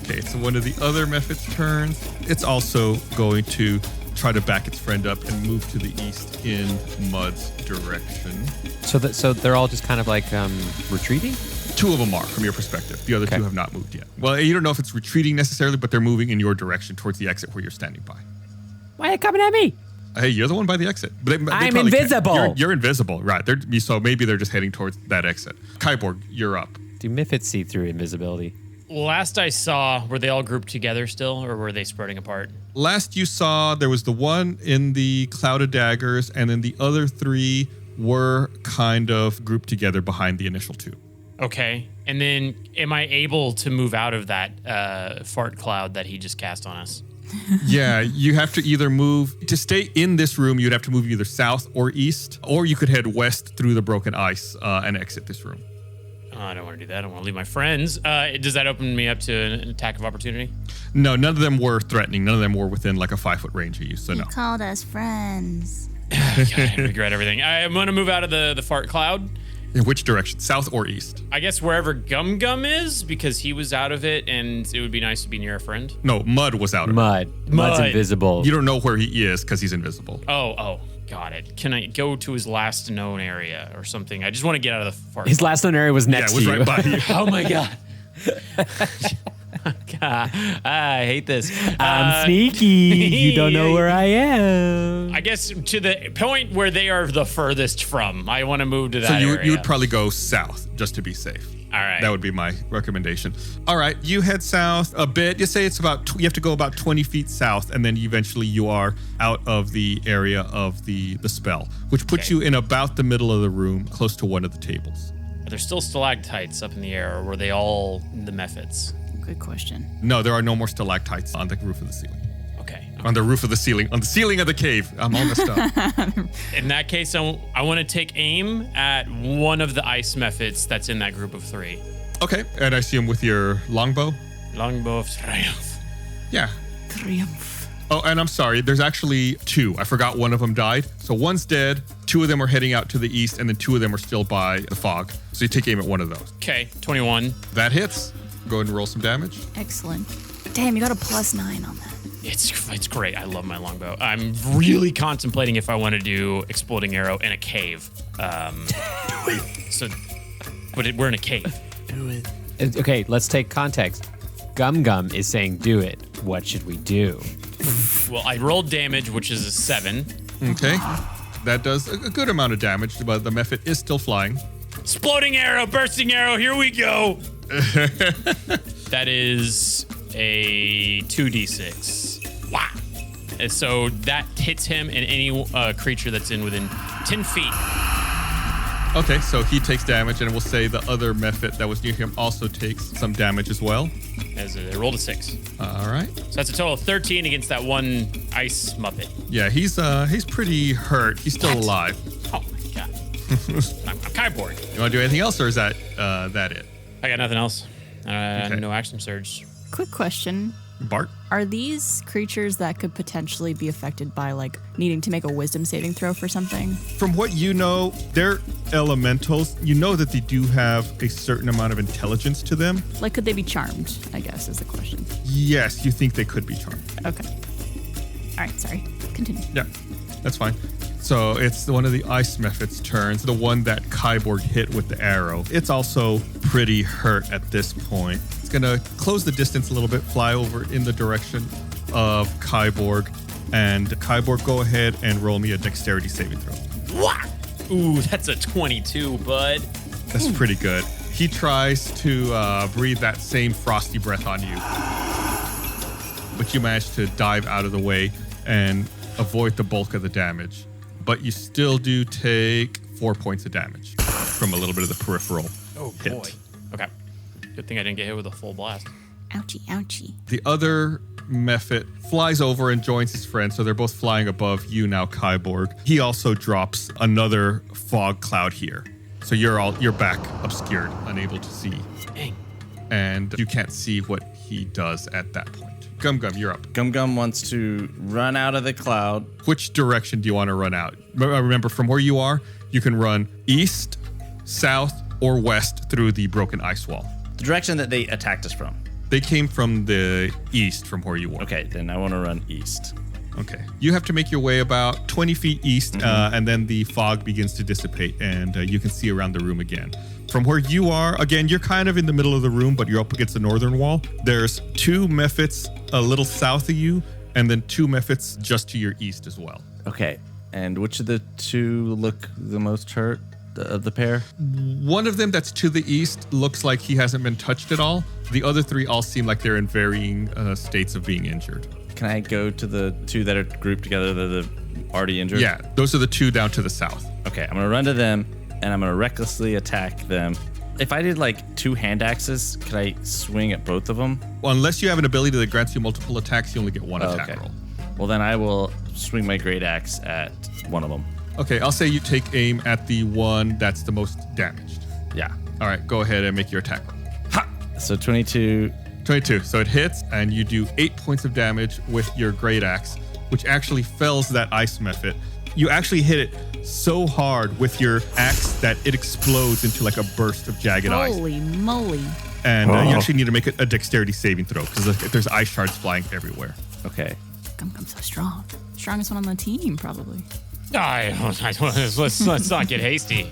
Okay, so one of the other mephits turns. It's also going to try to back its friend up and move to the east in Mud's direction. So they're all just kind of like retreating? Two of them are, from your perspective. The other two have not moved yet. Well, you don't know if it's retreating necessarily, but they're moving in your direction towards the exit where you're standing by. Why are you coming at me? Hey, you're the one by the exit. But I'm invisible. You're invisible, right? So maybe they're just heading towards that exit. Kyborg, you're up. Do mephits see through invisibility? Last I saw, were they all grouped together still, or were they spreading apart? Last you saw, there was the one in the cloud of daggers, and then the other three were kind of grouped together behind the initial two. Okay. And then am I able to move out of that fart cloud that he just cast on us? Yeah, you have to either move to stay in this room. You'd have to move either south or east, or you could head west through the broken ice and exit this room. Oh, I don't want to do that. I don't want to leave my friends. Does that open me up to an attack of opportunity? No, none of them were threatening. None of them were within like a 5-foot range of you. So no. You called us friends. God, I regret everything. I'm going to move out of the fart cloud. In which direction? South or east? I guess wherever Gum Gum is, because he was out of it, and it would be nice to be near a friend. No, Mud was out of it. Mud's invisible. You don't know where he is because he's invisible. Oh, got it. Can I go to his last known area or something? I just want to get out of the fart. His last known area was next to you. Right by you. Oh my god. God, I hate this. I'm sneaky. You don't know where I am. I guess to the point where they are the furthest from. I want to move to that So area. you would probably go south just to be safe. All right. That would be my recommendation. All right, you head south a bit. You say it's about, you have to go about 20 feet south, and then eventually you are out of the area of the spell, which puts you in about the middle of the room, close to one of the tables. Are there still stalactites up in the air, or were they all the mephits? Good question. No, there are no more stalactites on the roof of the ceiling. Okay. On the roof of the ceiling. On the ceiling of the cave. I'm all messed up. In that case, I want to take aim at one of the ice mephits that's in that group of three. Okay, and I see him with your longbow. Longbow of Triumph. Yeah. Triumph. Oh, and I'm sorry, there's actually two. I forgot one of them died. So one's dead, two of them are heading out to the east, and then two of them are still by the fog. So you take aim at one of those. Okay, 21. That hits. Go ahead and roll some damage. Excellent. Damn, you got a +9 on that. It's great. I love my longbow. I'm really contemplating if I want to do exploding arrow in a cave. Do it. So, but we're in a cave. Do it. Okay, let's take context. Gum Gum is saying do it. What should we do? Well, I rolled damage, which is a 7. Okay. That does a good amount of damage, but the mephit is still flying. Exploding arrow, bursting arrow, here we go. That is a 2d6. Wow. And so that hits him and any creature that's within 10 feet. Okay, so he takes damage, and we'll say the other mephit that was near him also takes some damage as well. As I rolled a 6. All right. So that's a total of 13 against that one ice muppet. Yeah, he's pretty hurt. He's still alive. Oh my god. I'm Kyborg. You want to do anything else, or is that it? I got nothing else. Okay. No action surge. Quick question. Bart? Are these creatures that could potentially be affected by like needing to make a wisdom saving throw for something? From what you know, they're elementals. You know that they do have a certain amount of intelligence to them. Like, could they be charmed, I guess is the question. Yes, you think they could be charmed. Okay. All right, sorry. Continue. Yeah, that's fine. So it's one of the ice mephits' turns, the one that Kyborg hit with the arrow. It's also pretty hurt at this point. It's going to close the distance a little bit, fly over in the direction of Kyborg. And Kyborg, go ahead and roll me a dexterity saving throw. Wah! Ooh, that's a 22, bud. That's pretty good. He tries to breathe that same frosty breath on you. But you manage to dive out of the way and avoid the bulk of the damage. But you still do take 4 points of damage from a little bit of the peripheral hit. Boy. Okay. Good thing I didn't get hit with a full blast. Ouchie, ouchie. The other mephit flies over and joins his friend, so they're both flying above you now, Kyborg. He also drops another fog cloud here. So you're back obscured, unable to see. Dang. And you can't see what he does at that point. Gum Gum, you're up. Gum Gum wants to run out of the cloud. Which direction do you want to run out? Remember, from where you are, you can run east, south, or west through the broken ice wall. The direction that they attacked us from. They came from the east from where you were. Okay, then I want to run east. Okay. You have to make your way about 20 feet east, and then the fog begins to dissipate, and you can see around the room again. From where you are, again, you're kind of in the middle of the room, but you're up against the northern wall. There's 2 mephits a little south of you, and then 2 mephits just to your east as well. Okay, and which of the 2 look the most hurt of the pair? One of them that's to the east looks like he hasn't been touched at all. The other 3 all seem like they're in varying states of being injured. Can I go to the 2 that are grouped together that are already injured? Yeah, those are the 2 down to the south. Okay, I'm going to run to them, and I'm going to recklessly attack them. If I did like 2 hand axes, could I swing at both of them? Well, unless you have an ability that grants you multiple attacks, you only get 1 attack roll. Well, then I will swing my great axe at one of them. Okay, I'll say you take aim at the one that's the most damaged. Yeah. All right, go ahead and make your attack roll. Ha! So 22. 22. So it hits, and you do 8 points of damage with your great axe, which actually fells that ice mephit. You actually hit it so hard with your axe that it explodes into like a burst of jagged ice. Holy moly. And you actually need to make a dexterity saving throw because there's ice shards flying everywhere. Okay. Gum Gum's so strong. Strongest one on the team, probably. Let's not get hasty.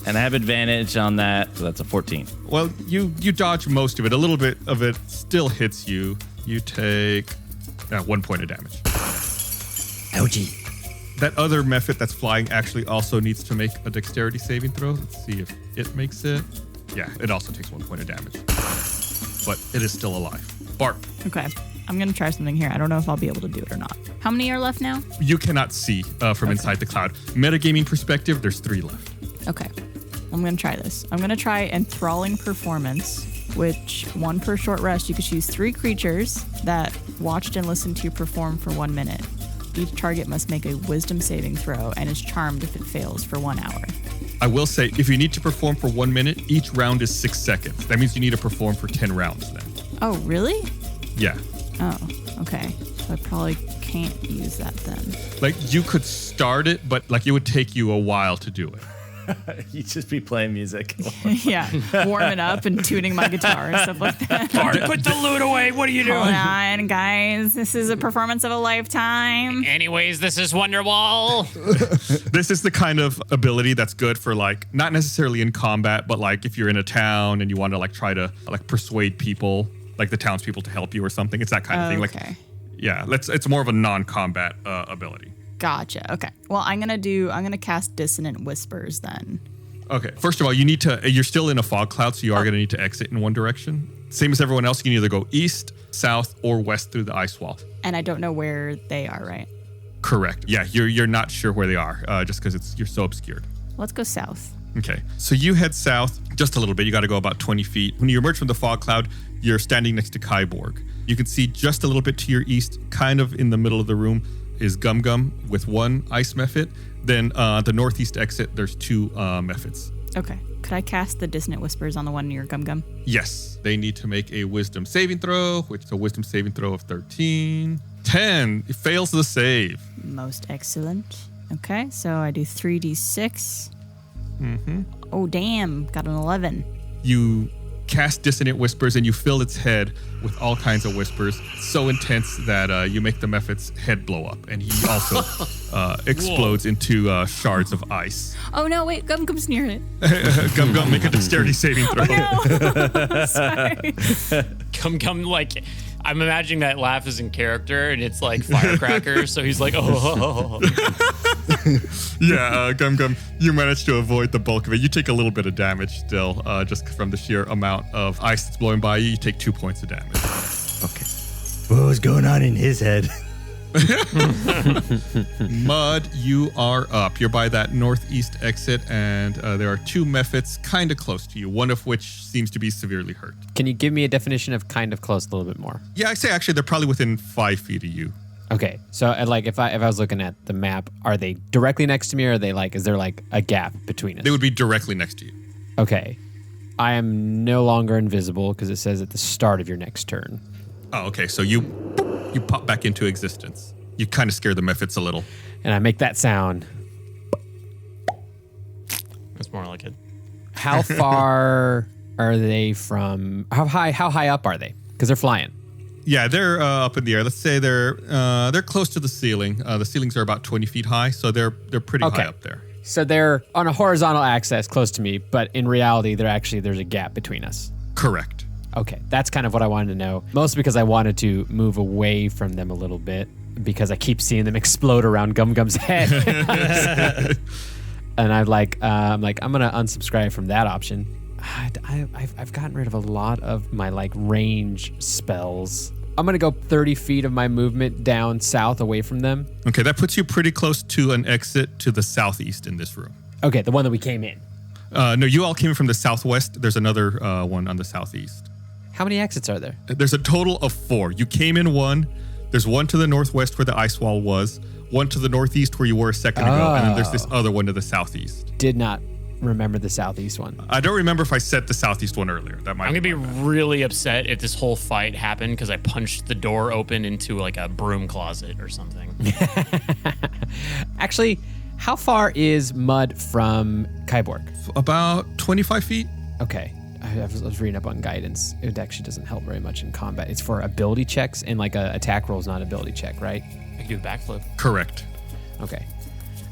And I have advantage on that, so that's a 14. Well, you dodge most of it. A little bit of it still hits you. You take 1 point of damage. Ouchie. That other mephit that's flying actually also needs to make a dexterity saving throw. Let's see if it makes it. Yeah, it also takes 1 point of damage. But it is still alive. Bart. Okay. I'm going to try something here. I don't know if I'll be able to do it or not. How many are left now? You cannot see from inside the cloud. Metagaming perspective, there's 3 left. Okay. I'm going to try this. I'm going to try Enthralling Performance, which 1 per short rest. You could choose 3 creatures that watched and listened to you perform for 1 minute. Each target must make a wisdom saving throw and is charmed if it fails for 1 hour. I will say, if you need to perform for 1 minute, each round is 6 seconds. That means you need to perform for 10 rounds then. Oh, really? Yeah. Oh, okay. So I probably can't use that then. Like, you could start it, but like it would take you a while to do it. You'd just be playing music. Yeah, warming up and tuning my guitar and stuff like that. Bart, put the loot away. What are you doing? Hold on, guys. This is a performance of a lifetime. Anyways, this is Wonderwall. This is the kind of ability that's good for like, not necessarily in combat, but like if you're in a town and you want to like try to like persuade people, like the townspeople to help you or something. It's that kind of thing. Like, yeah, it's more of a non-combat ability. Gotcha. Okay. Well, I'm gonna cast Dissonant Whispers then. Okay. First of all, you're still in a fog cloud, so you are gonna need to exit in one direction. Same as everyone else, you can either go east, south, or west through the ice wall. And I don't know where they are, right? Correct. Yeah, you're not sure where they are, just because you're so obscured. Let's go south. Okay. So you head south just a little bit. You got to go about 20 feet. When you emerge from the fog cloud, you're standing next to Kyborg. You can see just a little bit to your east, kind of in the middle of the room, is Gum Gum with 1 ice mephit. Then the northeast exit, there's 2 mephits. Okay. Could I cast the Dissonant Whispers on the one near Gum Gum? Yes, they need to make a wisdom saving throw, which is a wisdom saving throw of 13. 10. It fails the save. Most excellent. Okay, so I do 3d6. Oh, damn. Got an 11. You cast Dissonant Whispers and you fill its head with all kinds of whispers, so intense that you make the mephit's head blow up, and he also explodes into shards of ice. Oh, no, wait. Gum Gum's near it. Gum Gum, make a dexterity saving throw. No. Sorry. Gum, like, I'm imagining that laugh is in character and it's like firecrackers. So he's like, oh. Yeah, Gum Gum, you manage to avoid the bulk of it. You take a little bit of damage still, just from the sheer amount of ice that's blowing by you. You take 2 points of damage. Okay. What was going on in his head? Mud, you are up. You're by that northeast exit, and there are 2 mephits kind of close to you, one of which seems to be severely hurt. Can you give me a definition of kind of close a little bit more? Yeah, I'd say actually they're probably within 5 feet of you. Okay, so like if I was looking at the map, are they directly next to me, or are they is there like a gap between us? They would be directly next to you. Okay, I am no longer invisible because it says at the start of your next turn. Oh, okay. So you pop back into existence. You kind of scare the mephits a little. And I make that sound. That's more like it. How far are they from? How high up are they? Because they're flying. Yeah, they're up in the air. Let's say they're close to the ceiling. The ceilings are about 20 feet high, so they're pretty high up there. So they're on a horizontal axis close to me, but in reality, there's a gap between us. Correct. Okay, that's kind of what I wanted to know. Mostly because I wanted to move away from them a little bit because I keep seeing them explode around Gum Gum's head. And I'm gonna unsubscribe from that option. I've gotten rid of a lot of my range spells. I'm gonna go 30 feet of my movement down south away from them. Okay, that puts you pretty close to an exit to the southeast in this room. Okay, the one that we came in. No, you all came from the southwest. There's another one on the southeast. How many exits are there? There's a total of 4. You came in one. There's one to the northwest where the ice wall was, one to the northeast where you were a second ago, and then there's this other one to the southeast. Did not remember the southeast one. I don't remember if I said the southeast one earlier. That might. I'm gonna be really upset if this whole fight happened because I punched the door open into like a broom closet or something. Actually, how far is Mud from Kyborg? About 25 feet. Okay. I was reading up on guidance. It actually doesn't help very much in combat. It's for ability checks, and a attack roll is not an ability check, right? I can do a backflip. Correct. Okay.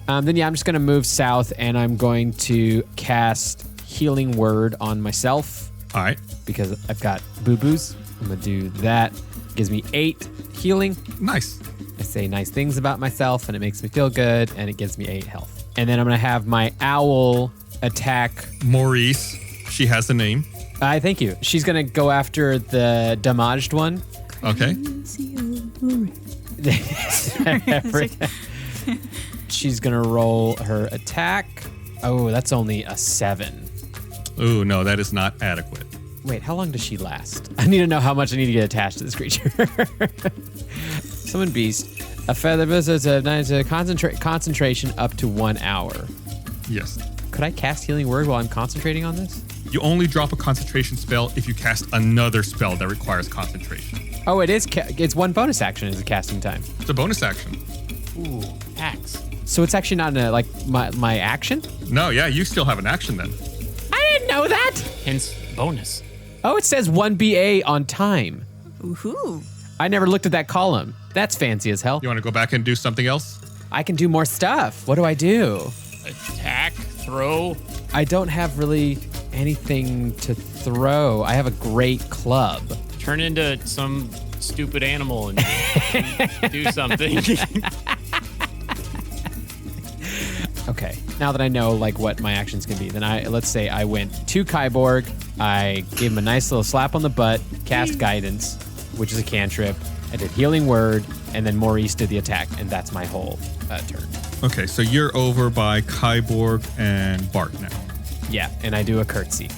Then I'm just going to move south, and I'm going to cast Healing Word on myself. All right. Because I've got boo-boos. I'm going to do that. Gives me 8 healing. Nice. I say nice things about myself, and it makes me feel good, and it gives me 8 health. And then I'm going to have my owl attack Maurice. She has a name. Thank you. She's going to go after the damaged one. Okay. She's going to roll her attack. Oh, that's only a 7. Ooh, no, that is not adequate. Wait, how long does she last? I need to know how much I need to get attached to this creature. Summon beast. A feather blizzard's a concentration up to 1 hour. Yes. Could I cast Healing Word while I'm concentrating on this? You only drop a concentration spell if you cast another spell that requires concentration. Oh, it is. It's 1 bonus action is a casting time. It's a bonus action. Ooh, axe. So it's actually not my action? No, yeah, you still have an action then. I didn't know that. Hence bonus. Oh, it says 1 BA on time. Woohoo. I never looked at that column. That's fancy as hell. You want to go back and do something else? I can do more stuff. What do I do? Attack, throw. I don't have really anything to throw. I have a great club. Turn into some stupid animal and do something. Okay. Now that I know what my actions can be, then let's say I went to Kyborg. I gave him a nice little slap on the butt, cast guidance, which is a cantrip. I did Healing Word, and then Maurice did the attack, and that's my whole turn. Okay, so you're over by Kyborg and Bart now. Yeah, and I do a curtsy.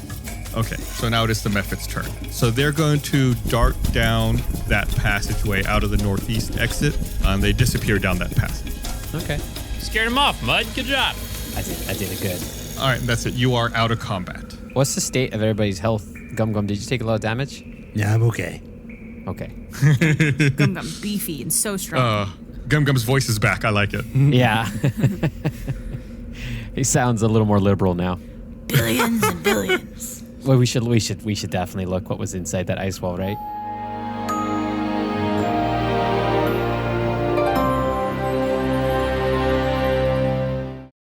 Okay, so now it is the mephits' turn. So they're going to dart down that passageway out of the northeast exit, and they disappear down that passage. Okay. Scared him off, Mud. Good job. I did it good. All right, that's it. You are out of combat. What's the state of everybody's health? Gum Gum, did you take a lot of damage? Yeah, I'm okay. Okay. Gum Gum beefy and so strong. Gum Gum's voice is back. I like it. Yeah. He sounds a little more liberal now. Billions and billions. Well, we should definitely look what was inside that ice wall, right?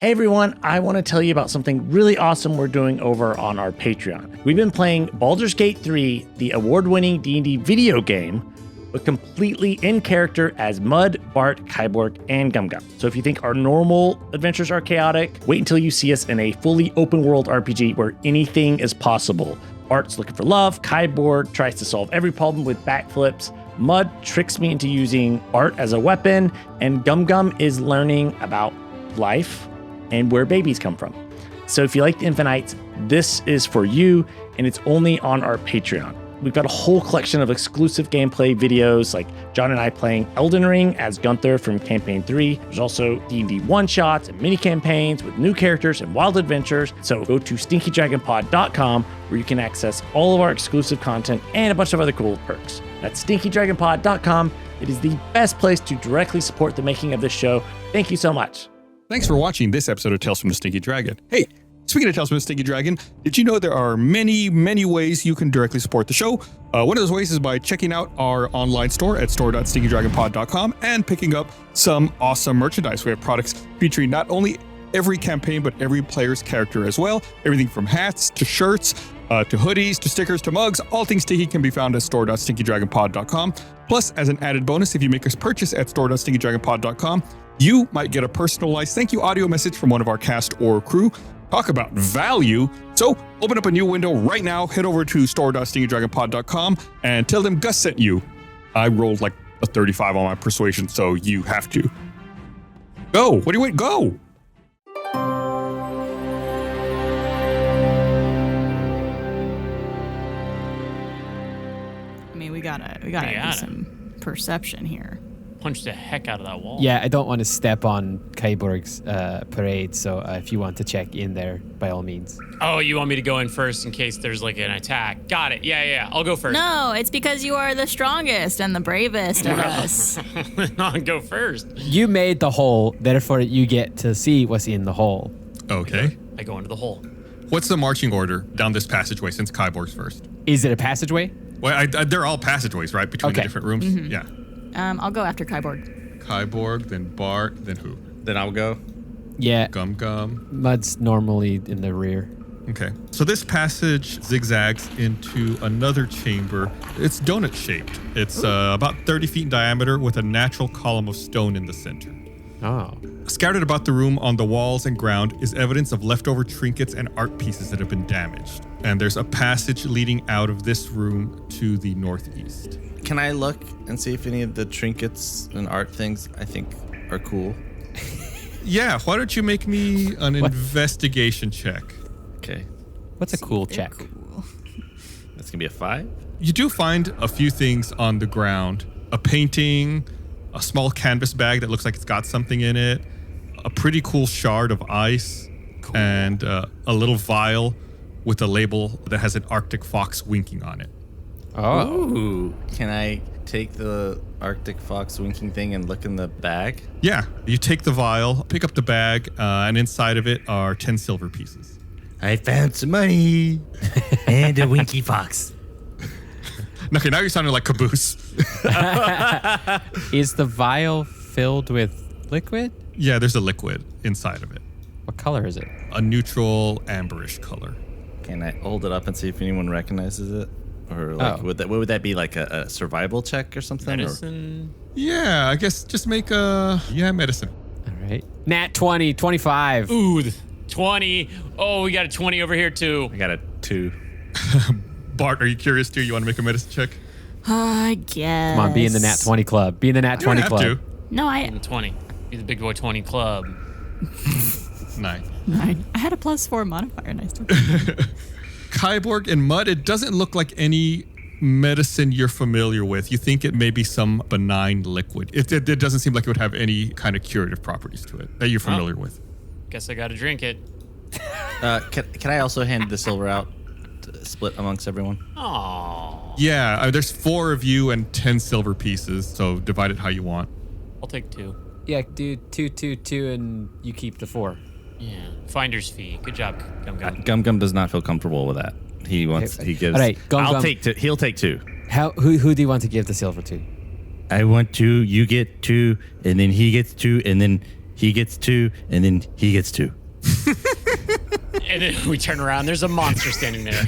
Hey everyone, I want to tell you about something really awesome we're doing over on our Patreon. We've been playing Baldur's Gate 3, the award-winning D&D video game, but completely in character as Mud, Bart, Kyborg, and Gum Gum. So if you think our normal adventures are chaotic, wait until you see us in a fully open-world RPG where anything is possible. Bart's looking for love, Kyborg tries to solve every problem with backflips, Mud tricks me into using Bart as a weapon, and Gum Gum is learning about life and where babies come from. So if you like the Infinites, this is for you, and it's only on our Patreon. We've got a whole collection of exclusive gameplay videos, like John and I playing Elden Ring as Gunther from Campaign 3. There's also D&D one-shots and mini-campaigns with new characters and wild adventures. So go to stinkydragonpod.com, where you can access all of our exclusive content and a bunch of other cool perks. That's stinkydragonpod.com. It is the best place to directly support the making of this show. Thank you so much. Thanks for watching this episode of Tales from the Stinky Dragon. Hey, speaking of Tales from the Stinky Dragon, did you know there are many, many ways you can directly support the show? One of those ways is by checking out our online store at store.stinkydragonpod.com and picking up some awesome merchandise. We have products featuring not only every campaign, but every player's character as well. Everything from hats to shirts, to hoodies, to stickers, to mugs. All things Stinky can be found at store.stinkydragonpod.com. Plus, as an added bonus, if you make a purchase at store.stinkydragonpod.com, you might get a personalized thank you audio message from one of our cast or crew. Talk about value. So open up a new window right now, head over to store.stinkydragonpod.com and tell them Gus sent you. I rolled like a 35 on my persuasion, so you have to. Go. What do you wait? Go. I mean, we gotta do some perception here. Punch the heck out of that wall. Yeah, I don't want to step on Kyborg's parade, so if you want to check in there, by all means. Oh, you want me to go in first in case there's like an attack? Got it. Yeah. I'll go first. No, it's because you are the strongest and the bravest of us. I'll go first. You made the hole, therefore you get to see what's in the hole. Okay. I go into the hole. What's the marching order down this passageway since Kyborg's first? Is it a passageway? Well, they're all passageways, right? Between the different rooms? Mm-hmm. Yeah. I'll go after Kyborg. Kyborg, then Bart, then who? Then I'll go. Yeah. Gum Gum. Mud's normally in the rear. Okay. So this passage zigzags into another chamber. It's donut-shaped. It's about 30 feet in diameter with a natural column of stone in the center. Oh. Scattered about the room on the walls and ground is evidence of leftover trinkets and art pieces that have been damaged. And there's a passage leading out of this room to the northeast. Can I look and see if any of the trinkets and art things I think are cool? Yeah, why don't you make me an investigation check? Okay. What's a cool check? Cool. That's gonna be a 5. You do find a few things on the ground. A painting, a small canvas bag that looks like it's got something in it, a pretty cool shard of ice, and a little vial with a label that has an Arctic fox winking on it. Oh. Ooh. Can I take the Arctic fox winking thing and look in the bag? Yeah, you take the vial, pick up the bag, and inside of it are 10 silver pieces. I found some money and a winky fox. Okay, now you're sounding like Caboose. Is the vial filled with liquid? Yeah, there's a liquid inside of it. What color is it? A neutral amberish color. Can I hold it up and see if anyone recognizes it? Or like, what would that be, like a survival check or something? Medicine. Yeah, I guess just make a medicine. All right. Nat 20, 25. Ooh, 20. Oh, we got a 20 over here too. I got a 2. Bart, are you curious too? You want to make a medicine check? I guess. Come on, be in the Nat 20 club. Be in the Nat 20 club. You don't have No, In the 20. Be the big boy 20 club. to. 9. 9. I had a +4 modifier, and I still. Kyborg and Mud, it doesn't look like any medicine you're familiar with. You think it may be some benign liquid. It doesn't seem like it would have any kind of curative properties to it that you're familiar with. Guess I gotta drink it. Can I also hand the silver out to split amongst everyone? Oh. Yeah, there's 4 of you and 10 silver pieces, so divide it how you want. I'll take 2. Yeah, do 2, and you keep the 4. Yeah. Finder's fee. Good job, Gum Gum. Gum Gum does not feel comfortable with that. He wants. He gives. All right, Gum I'll Gum. take 2. He'll take 2. Who do you want to give the silver to? I want 2, you get 2, and then he gets 2, and then he gets 2, and then he gets 2. And then we turn around. There's a monster standing there.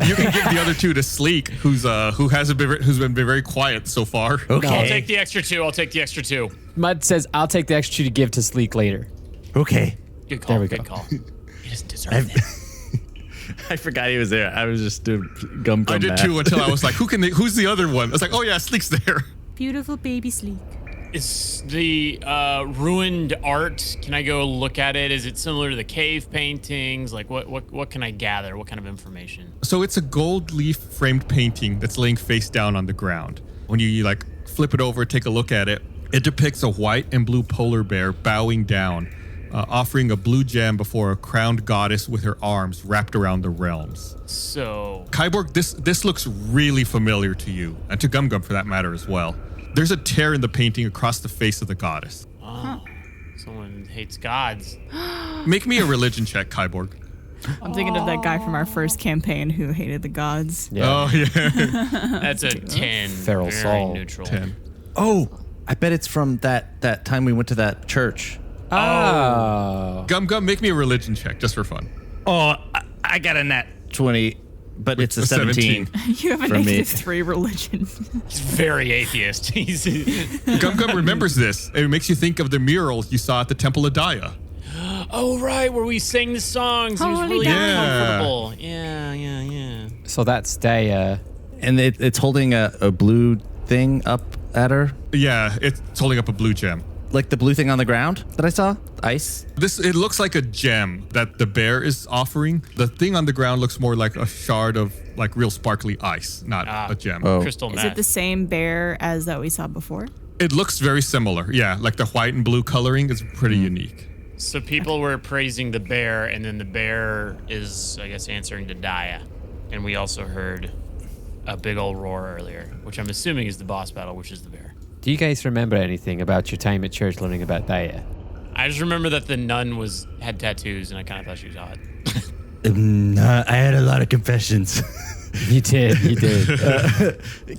You can give the other 2 to Slique, who's been very quiet so far. Okay. I'll take the extra 2. I'll take the extra 2. Mud says, I'll take the extra 2 to give to Slique later. Okay. Good call. There we Good go. call. He doesn't deserve this. I forgot he was there. I was just doing Gum Gum. I did math. too until I was like, who's the other one? I was like, oh yeah, Slique's there. Beautiful baby Slique. Is the ruined art? Can I go look at it? Is it similar to the cave paintings? Like, what can I gather? What kind of information? So it's a gold leaf framed painting that's laying face down on the ground. When you like flip it over, take a look at it, it depicts a white and blue polar bear bowing down, offering a blue gem before a crowned goddess with her arms wrapped around the realms. So, Kyborg, this looks really familiar to you, and to Gum Gum for that matter as well. There's a tear in the painting across the face of the goddess. oh, someone hates gods. Make me a religion check, Kyborg. I'm thinking of that guy from our first campaign who hated the gods. Yeah. Oh yeah. That's a 10. Feral Very Saul. neutral. 10. Oh, I bet it's from that time we went to that church. Oh. Gum Gum, make me a religion check just for fun. Oh, I got a nat 20, but it's a 17. You have a For me. -3 religion. He's very atheist. He's Gum Gum remembers this. It makes you think of the mural you saw at the Temple of Daya. oh right, where we sang the songs. It was Holy really cow. uncomfortable. Yeah. So that's Daya. And it's holding a blue thing up at her. Yeah, it's holding up a blue gem. Like the blue thing on the ground that I saw? Ice? It looks like a gem that the bear is offering. The thing on the ground looks more like a shard of like real sparkly ice, not a gem. Oh. Crystal Is meth. it the same bear as that we saw before? It looks very similar. Yeah, like the white and blue coloring is pretty unique. So people were praising the bear, and then the bear is, I guess, answering to Daya. And we also heard a big old roar earlier, which I'm assuming is the boss battle, which is the bear. Do you guys remember anything about your time at church learning about Daya? I just remember that the nun had tattoos, and I kind of thought she was hot. I had a lot of confessions. You did.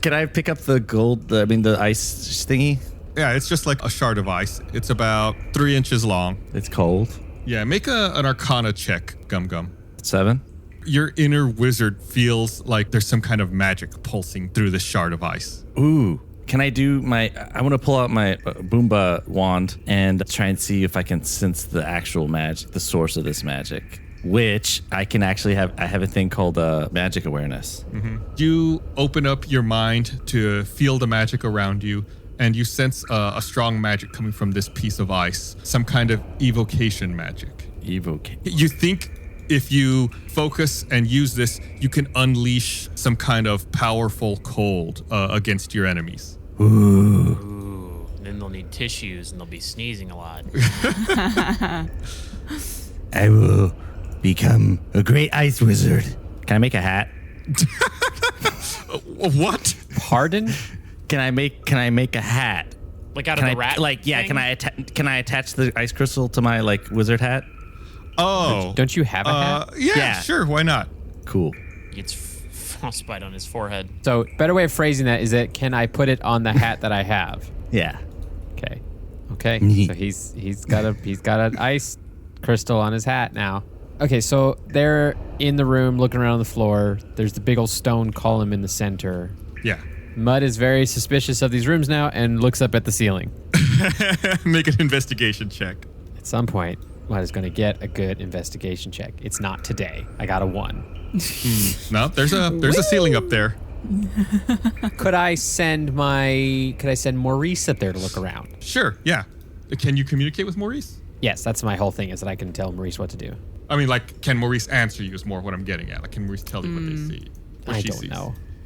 Can I pick up the the ice thingy? Yeah, it's just like a shard of ice. It's about 3 inches long. It's cold. Yeah, make an Arcana check, Gum Gum. 7. Your inner wizard feels like there's some kind of magic pulsing through this shard of ice. Ooh. Can I do I want to pull out my Boomba wand and try and see if I can sense the actual magic, the source of this magic, which I can actually I have a thing called magic awareness. You open up your mind to feel the magic around you, and you sense a strong magic coming from this piece of ice, some kind of evocation magic. Evoke. You think if you focus and use this, you can unleash some kind of powerful cold against your enemies. Ooh. Then they'll need tissues, and they'll be sneezing a lot. I will become a great ice wizard. Can I make a hat? What? Pardon? Can I make a hat? Like out of the rat thing? Can I attach the ice crystal to my wizard hat? Oh. Don't you have a hat? Yeah, sure. Why not? Cool. He gets frostbite on his forehead. So, better way of phrasing that is that can I put it on the hat that I have? Yeah. Okay. So he's got an ice crystal on his hat now. Okay, so they're in the room looking around on the floor. There's the big old stone column in the center. Yeah. Mud is very suspicious of these rooms now and looks up at the ceiling. Make an investigation check. At some point, Mud is going to get a good investigation check. It's not today. I got a 1. No, there's a ceiling up there. Could I send Maurice up there to look around? Sure, yeah. Can you communicate with Maurice? Yes, that's my whole thing, is that I can tell Maurice what to do. I mean, can Maurice answer you is more what I'm getting at. Can Maurice tell you what they see?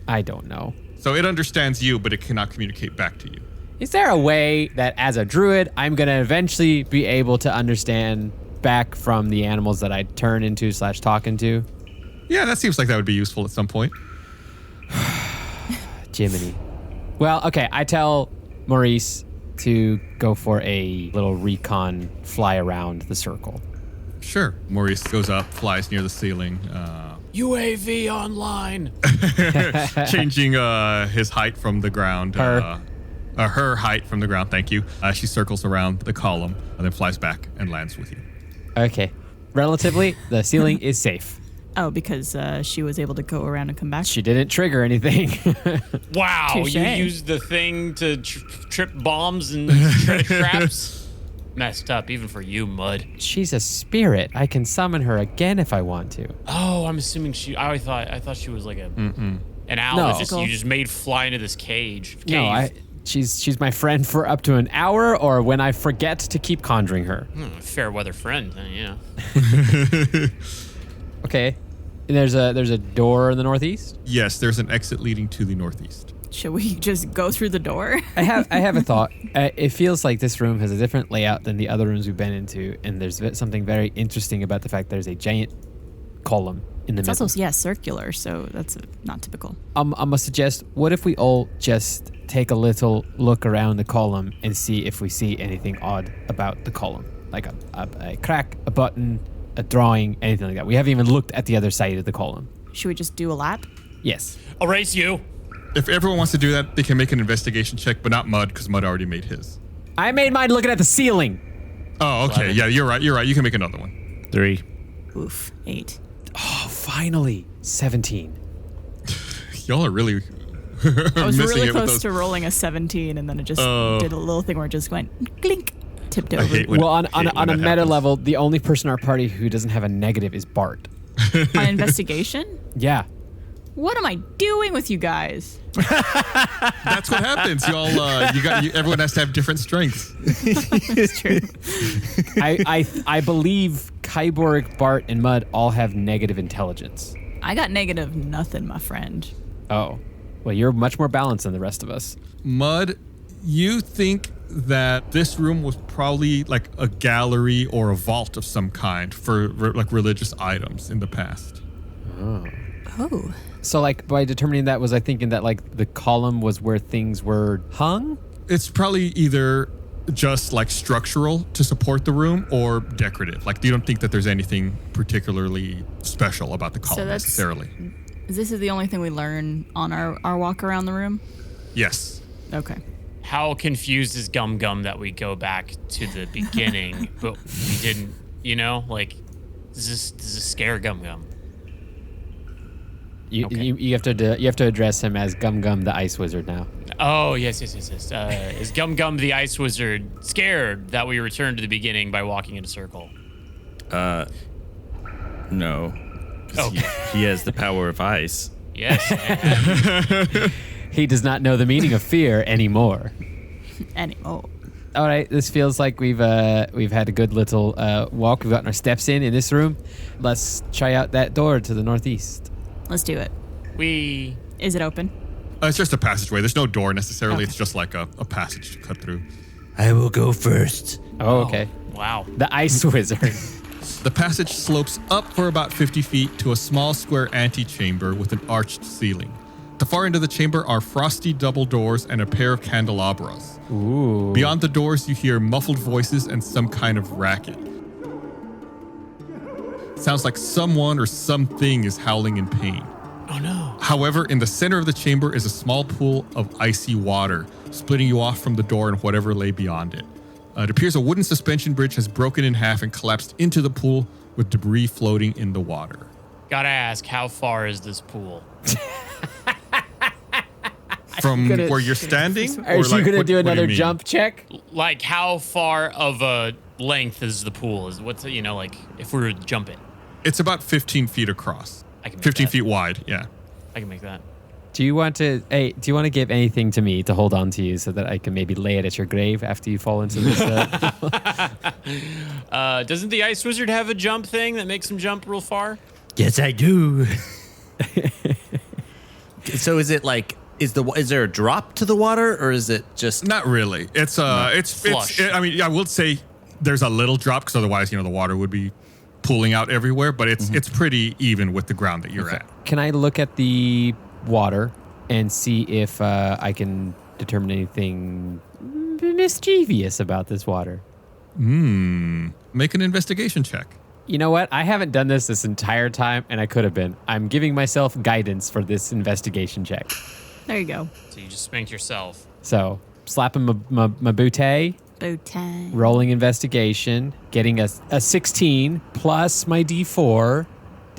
I don't know. So it understands you, but it cannot communicate back to you. Is there a way that as a druid, I'm going to eventually be able to understand back from the animals that I turn into / talk into? Yeah, that seems like that would be useful at some point. Jiminy. Well, okay. I tell Maurice to go for a little recon fly around the circle. Sure. Maurice goes up, flies near the ceiling, UAV online. changing his height from the ground. Her height from the ground. Thank you. She circles around the column and then flies back and lands with you. Okay. Relatively, the ceiling is safe. Oh, because she was able to go around and come back? She didn't trigger anything. Wow, Touché. you used the thing to trip bombs and traps? Messed up, even for you, Mud. She's a spirit. I can summon her again if I want to. Oh, I'm assuming I thought she was like an owl No. that you just made fly into this cage. No, she's my friend for up to an hour, or when I forget to keep conjuring her. Fair weather friend, yeah. Okay. And there's a door in the northeast? Yes, there's an exit leading to the northeast. Should we just go through the door? I have a thought. It feels like this room has a different layout than the other rooms we've been into, and there's something very interesting about the fact there's a giant column in the It's middle. also, circular, so that's not typical. I'm gonna suggest, what if we all just take a little look around the column and see if we see anything odd about the column? Like a crack, a button, a drawing, anything like that. We haven't even looked at the other side of the column. Should we just do a lap? Yes. Erase you. If everyone wants to do that, they can make an investigation check, but not Mud, because Mud already made his. I made mine looking at the ceiling. Oh, okay. 11. Yeah, you're right. You can make another one. 3. Oof, 8. Oh, finally. 17. Y'all are really I was missing really it with close those. to rolling a 17, and then it just did a little thing where it just went clink, tipped over. I hate when, Well, on hate a when that meta happens. level, the only person in our party who doesn't have a negative is Bart. On investigation? Yeah. What am I doing with you guys? That's what happens. Y'all, everyone has to have different strengths. It's true. I believe Kyborg, Bart, and Mud all have negative intelligence. I got negative nothing, my friend. Oh. Well, you're much more balanced than the rest of us. Mud, you think that this room was probably like a gallery or a vault of some kind for like religious items in the past. Oh. So, like, by determining that, was I thinking that, like, the column was where things were hung? It's probably either just like structural to support the room or decorative. Like, you don't think that there's anything particularly special about the column necessarily. This is the only thing we learn on our walk around the room? Yes. Okay. How confused is Gum Gum that we go back to the beginning, but we didn't, like, does this scare Gum Gum? You have to address him as Gum Gum the Ice Wizard now. Oh, yes. Is Gum Gum the Ice Wizard scared that we returned to the beginning by walking in a circle? No. 'Cause Okay. He has the power of ice. Yes. He does not know the meaning of fear anymore. All right, this feels like we've had a good little walk. We've gotten our steps in this room. Let's try out that door to the northeast. Let's do it. Is it open? It's just a passageway. There's no door necessarily. Okay. It's just like a passage to cut through. I will go first. Oh, okay. Wow. The Ice Wizard. The passage slopes up for about 50 feet to a small square antechamber with an arched ceiling. At the far end of the chamber are frosty double doors and a pair of candelabras. Ooh. Beyond the doors, you hear muffled voices and some kind of racket. Sounds like someone or something is howling in pain. Oh, no. However, in the center of the chamber is a small pool of icy water, splitting you off from the door and whatever lay beyond it. It appears a wooden suspension bridge has broken in half and collapsed into the pool with debris floating in the water. Gotta ask, how far is this pool? From where you're standing? Are you like, going to what do you another mean? jump check? Like, how far of a length is the pool? What's like, if we were to jump it? It's about 15 feet across. I can make 15 that. feet wide, yeah. I can make that. Do you want to give anything to me to hold on to you so that I can maybe lay it at your grave after you fall into this? Doesn't the Ice Wizard have a jump thing that makes him jump real far? Yes, I do. So is it like, is there a drop to the water, or is it just Not really. It's Flush. I will say There's a little drop because otherwise, the water would be pooling out everywhere. But it's pretty even with the ground that you're at. Can I look at the water and see if I can determine anything mischievous about this water? Make an investigation check. You know what? I haven't done this entire time, and I could have been. I'm giving myself guidance for this investigation check. There you go. So you just spanked yourself. So, slapping my bootay, Bowtie. rolling investigation, getting a 16 plus my D4,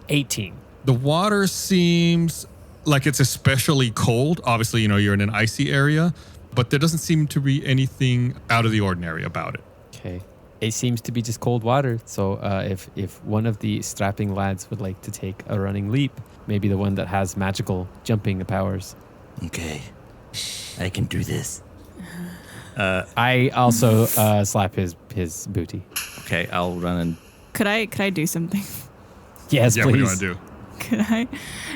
18. The water seems like it's especially cold. Obviously, you're in an icy area, but there doesn't seem to be anything out of the ordinary about it. Okay. It seems to be just cold water. So if one of the strapping lads would like to take a running leap, maybe the one that has magical jumping powers. Okay. I can do this. I also slap his booty. Okay, I'll run and. Could I do something? Yes, Yeah, please. what do you want to do?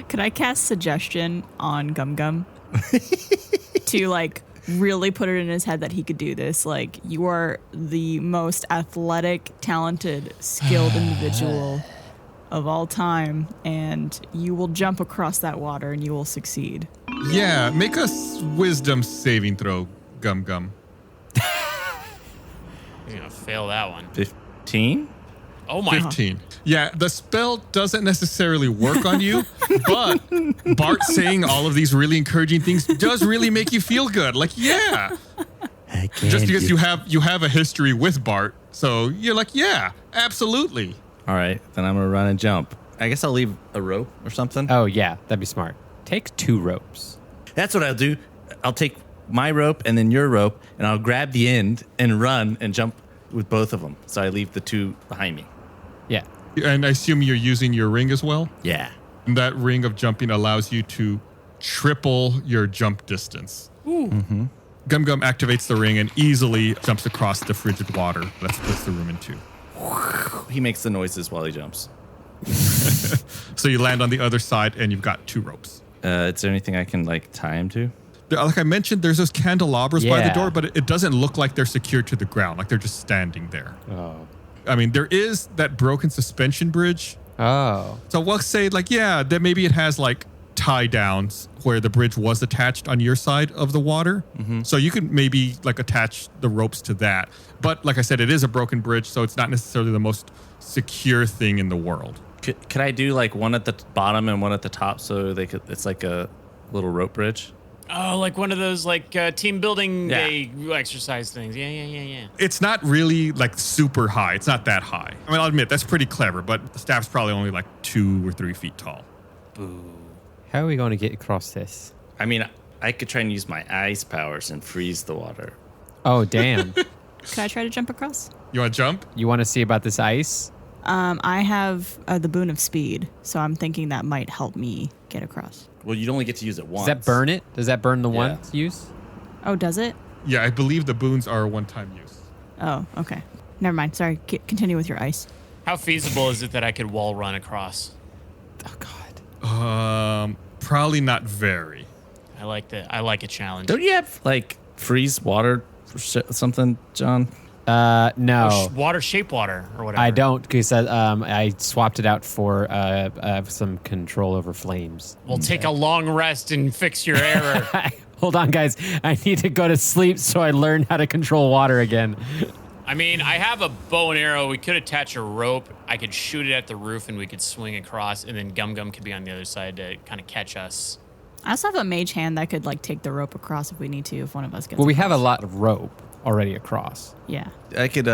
Could I cast suggestion on Gum Gum to really put it in his head that he could do this? Like, you are the most athletic, talented, skilled individual of all time, and you will jump across that water and you will succeed. Yeah, make a wisdom saving throw, Gum Gum. He's going to fail that one. 15? Oh my. 15. Yeah, the spell doesn't necessarily work on you, but Bart saying all of these really encouraging things does really make you feel good. Like, yeah. I can Just because do- you have a history with Bart, so you're like, yeah, absolutely. All right, then I'm going to run and jump. I guess I'll leave a rope or something. Oh, yeah, that'd be smart. Take 2 ropes. That's what I'll do. I'll take my rope and then your rope, and I'll grab the end and run and jump with both of them. So I leave the 2 behind me. Yeah. And I assume you're using your ring as well? Yeah. And that ring of jumping allows you to triple your jump distance. Ooh. Mm-hmm. Gum Gum activates the ring and easily jumps across the frigid water that splits the room in 2. He makes the noises while he jumps. So you land on the other side and you've got 2 ropes. Is there anything I can tie him to? Like I mentioned, there's those candelabras by the Yeah. door, but it doesn't look like they're secured to the ground. Like they're just standing there. Oh. I mean, there is that broken suspension bridge. Oh. So we'll say that maybe it has tie downs where the bridge was attached on your side of the water. Mm-hmm. So you could maybe attach the ropes to that. But like I said, it is a broken bridge, so it's not necessarily the most secure thing in the world. Could I do one at the bottom and one at the top so it's like a little rope bridge? Oh, like one of those team building Yeah. day exercise things. Yeah. It's not really super high. It's not that high. I mean, I'll admit that's pretty clever, but the staff's probably only 2 or 3 feet tall. How are we going to get across this? I mean, I could try and use my ice powers and freeze the water. Oh, damn. Could I try to jump across? You want to jump? You want to see about this ice? I have the boon of speed, so I'm thinking that might help me get across. Well, you'd only get to use it once. Does that burn it? Does that burn the Yeah. one use? Oh, does it? Yeah, I believe the boons are a one-time use. Oh, okay. Never mind. Sorry. Continue with your ice. How feasible is it that I could wall run across? Oh, God. Probably not very. I like a challenge. Don't you have freeze water or something, John? No. Water shape water or whatever. I don't, because I swapped it out for some control over flames. We'll take a long rest and fix your error. Hold on, guys. I need to go to sleep so I learn how to control water again. I mean, I have a bow and arrow. We could attach a rope. I could shoot it at the roof and we could swing across, and then Gum Gum could be on the other side to kind of catch us. I also have a mage hand that could take the rope across if we need to, if one of us gets Well, we have a across. lot of rope already across. Yeah. I could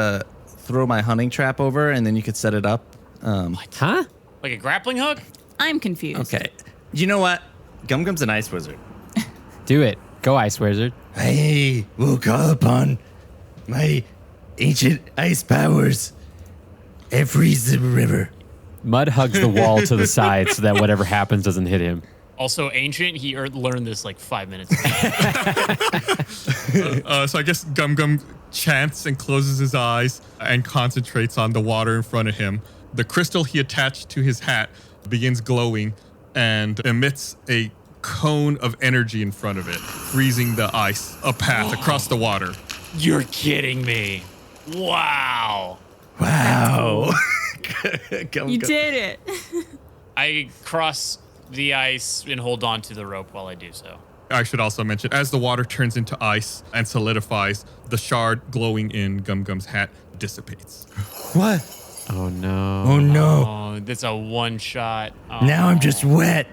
throw my hunting trap over, and then you could set it up. Huh? Like a grappling hook? I'm confused. Okay. You know what? Gum Gum's an ice wizard. Do it. Go, Ice Wizard. I will call upon my ancient ice powers and freeze the river. Mud hugs the wall to the side so that whatever happens doesn't hit him. Also ancient. He learned this 5 minutes ago. So I guess Gum Gum chants and closes his eyes and concentrates on the water in front of him. The crystal he attached to his hat begins glowing and emits a cone of energy in front of it, freezing the ice, a path across the water. You're kidding me. Wow. Wow. You did it. I cross the ice and hold on to the rope while I do so. I should also mention, as the water turns into ice and solidifies, the shard glowing in Gum Gum's hat dissipates. What? Oh no. Oh no. Oh, that's a one shot. Oh. Now I'm just wet.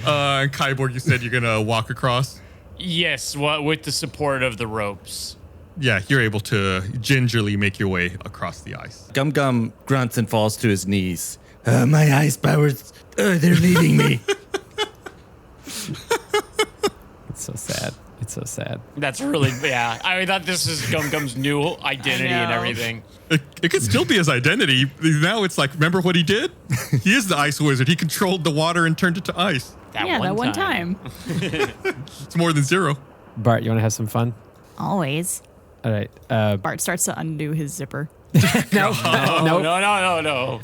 And Kyborg, you said you're going to walk across? Yes, with the support of the ropes. Yeah, you're able to gingerly make your way across the ice. Gum Gum grunts and falls to his knees. My ice powers, they're leaving me. It's so sad. It's so sad. That's really, yeah. I thought this is Gum Gum's new identity and everything. It could still be his identity. Now it's like, remember what he did? He is the ice wizard. He controlled the water and turned it to ice. That one time. It's more than 0. Bart, you want to have some fun? Always. All right. Bart starts to undo his zipper. No. No.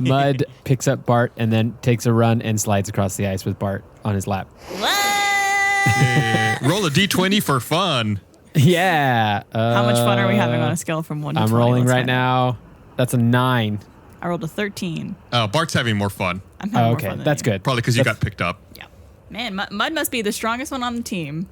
Mud picks up Bart and then takes a run and slides across the ice with Bart on his lap. Yeah. Roll a d20 for fun. Yeah. How much fun are we having on a scale from 1 to 20? I'm rolling Let's right find out. now. That's a 9. I rolled a 13. Bart's having more fun. I'm having more Okay, fun than that's you. good. Probably because you got picked up. Yeah. Man, Mud must be the strongest one on the team.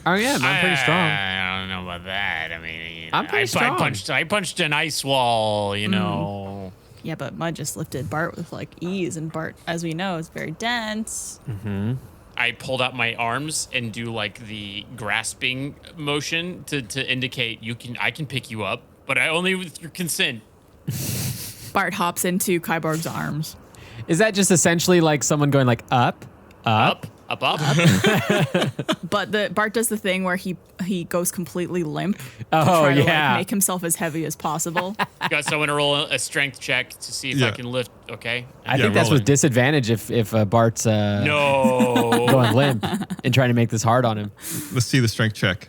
Oh yeah, I'm pretty strong. I don't know about that. I mean, I'm pretty strong. I punched an ice wall, you know. Yeah, but Mud just lifted Bart with like ease, and Bart, as we know, is very dense. Mm-hmm. I pulled out my arms and do like the grasping motion to indicate I can pick you up, but only with your consent. Bart hops into Kyborg's arms. Is that just essentially like someone going like up? Up. But Bart does the thing where he goes completely limp. Oh, to try to, yeah. make himself as heavy as possible. So I want to roll a strength check to see if I can lift. Okay. I think that's roll with it. disadvantage if Bart's No. going limp and trying to make this hard on him. Let's see the strength check.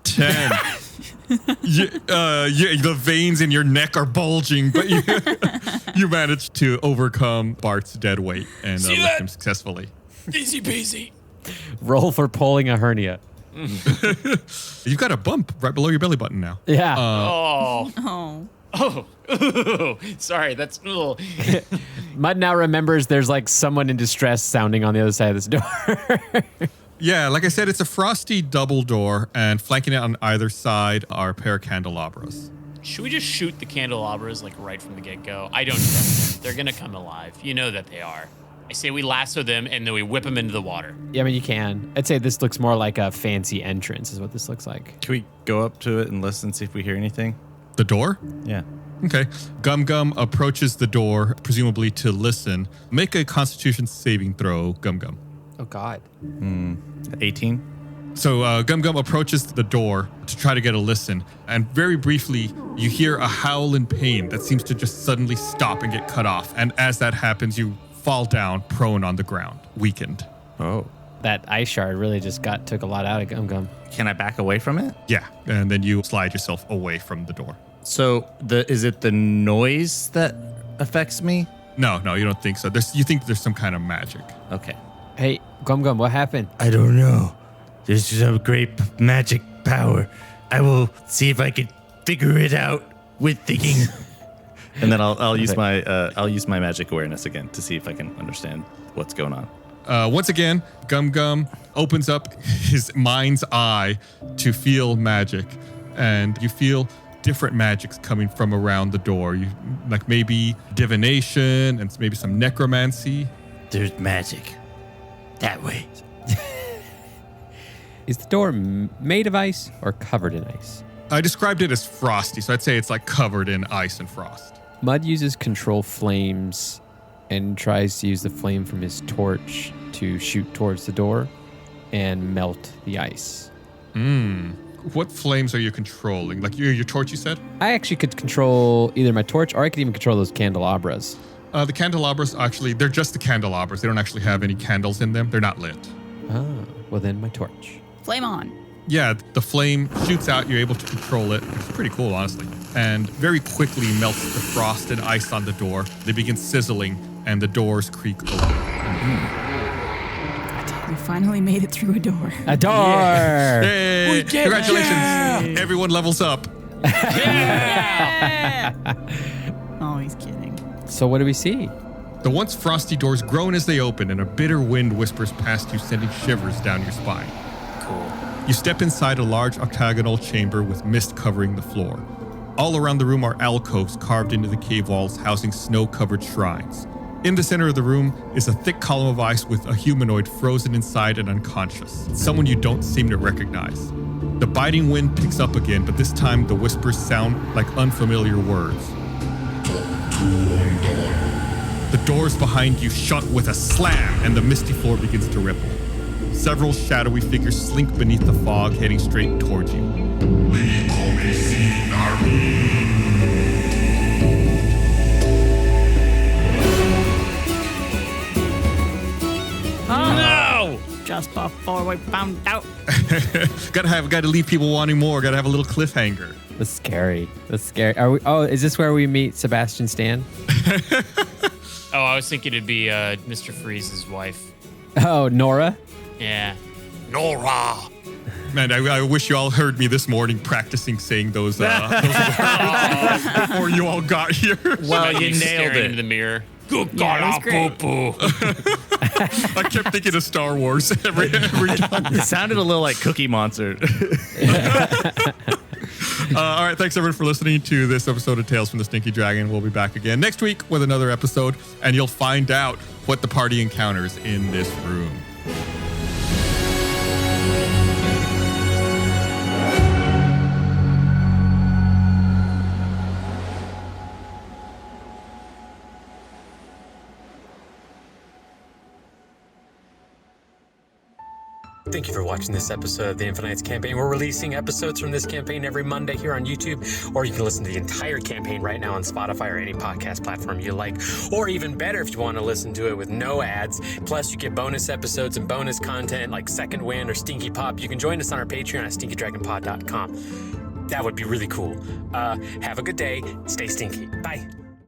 10. The veins in your neck are bulging, but you managed to overcome Bart's dead weight and lift him successfully. Easy peasy. Roll for pulling a hernia. You've got a bump right below your belly button now. Yeah. Oh. Sorry, that's ugh. Mud now remembers there's like someone in distress sounding on the other side of this door. Yeah, like I said, it's a frosty double door, and flanking it on either side are a pair of candelabras. Should we just shoot the candelabras like right from the get-go? I don't trust them. They're gonna come alive. You know that they are. I say we lasso them and then we whip them into the water. Yeah, I mean, you can. I'd say this looks more like a fancy entrance is what this looks like. Can we go up to it and listen, see if we hear anything? The door? Yeah. Okay. Gum Gum approaches the door, presumably to listen. Make a Constitution saving throw, Gum Gum. Oh, God. 18? So Gum Gum approaches the door to try to get a listen, and very briefly, you hear a howl in pain that seems to just suddenly stop and get cut off. And as that happens, you fall down prone on the ground, weakened. Oh. That ice shard really just took a lot out of Gum Gum. Can I back away from it? Yeah, and then you slide yourself away from the door. So is it the noise that affects me? No, you don't think so. You think there's some kind of magic. Okay. Hey, Gum Gum, what happened? I don't know. There's some great magic power. I will see if I can figure it out with thinking. And then I'll use my magic awareness again to see if I can understand what's going on. Once again, Gum Gum opens up his mind's eye to feel magic, and you feel different magics coming from around the door. You like maybe divination and maybe some necromancy. There's magic. That way. Is the door made of ice or covered in ice? I described it as frosty, so I'd say it's like covered in ice and frost. Mud uses control flames and tries to use the flame from his torch to shoot towards the door and melt the ice. What flames are you controlling? Like your torch, you said? I actually could control either my torch or I could even control those candelabras. The candelabras, actually, they're just the candelabras. They don't actually have any candles in them. They're not lit. Oh, well then my torch. Flame on. Yeah, the flame shoots out. You're able to control it. It's pretty cool, honestly. And very quickly melts the frost and ice on the door. They begin sizzling, and the doors creak open. We finally made it through a door. A door. Hey, congratulations. Everyone levels up. Oh, he's kidding. So what do we see? The once frosty doors groan as they open, and a bitter wind whispers past you, sending shivers down your spine. Cool. You step inside a large octagonal chamber with mist covering the floor. All around the room are alcoves carved into the cave walls, housing snow-covered shrines. In the center of the room is a thick column of ice with a humanoid frozen inside and unconscious. Someone you don't seem to recognize. The biting wind picks up again, but this time the whispers sound like unfamiliar words. The doors behind you shut with a slam, and the misty floor begins to ripple. Several shadowy figures slink beneath the fog, heading straight towards you. No! Just before we found out. Gotta leave people wanting more. Gotta have a little cliffhanger. That's scary. That's scary. Are we? Oh, is this where we meet Sebastian Stan? Oh, I was thinking it'd be Mr. Freeze's wife. Oh, Nora. Yeah. Nora. Man, I wish you all heard me this morning practicing saying those words before you all got here. Well, you nailed staring it. into the mirror. Yeah, it was great. I kept thinking of Star Wars every time. It sounded a little like Cookie Monster. All right, thanks everyone for listening to this episode of Tales from the Stinky Dragon. We'll be back again next week with another episode, and you'll find out what the party encounters in this room. Thank you for watching this episode of the Infinites campaign. We're releasing episodes from this campaign every Monday here on YouTube, or you can listen to the entire campaign right now on Spotify or any podcast platform you like. Or even better, if you want to listen to it with no ads, plus you get bonus episodes and bonus content like Second Wind or Stinky Pop. You can join us on our Patreon at stinkydragonpod.com. That would be really cool. Have a good day. Stay stinky. Bye.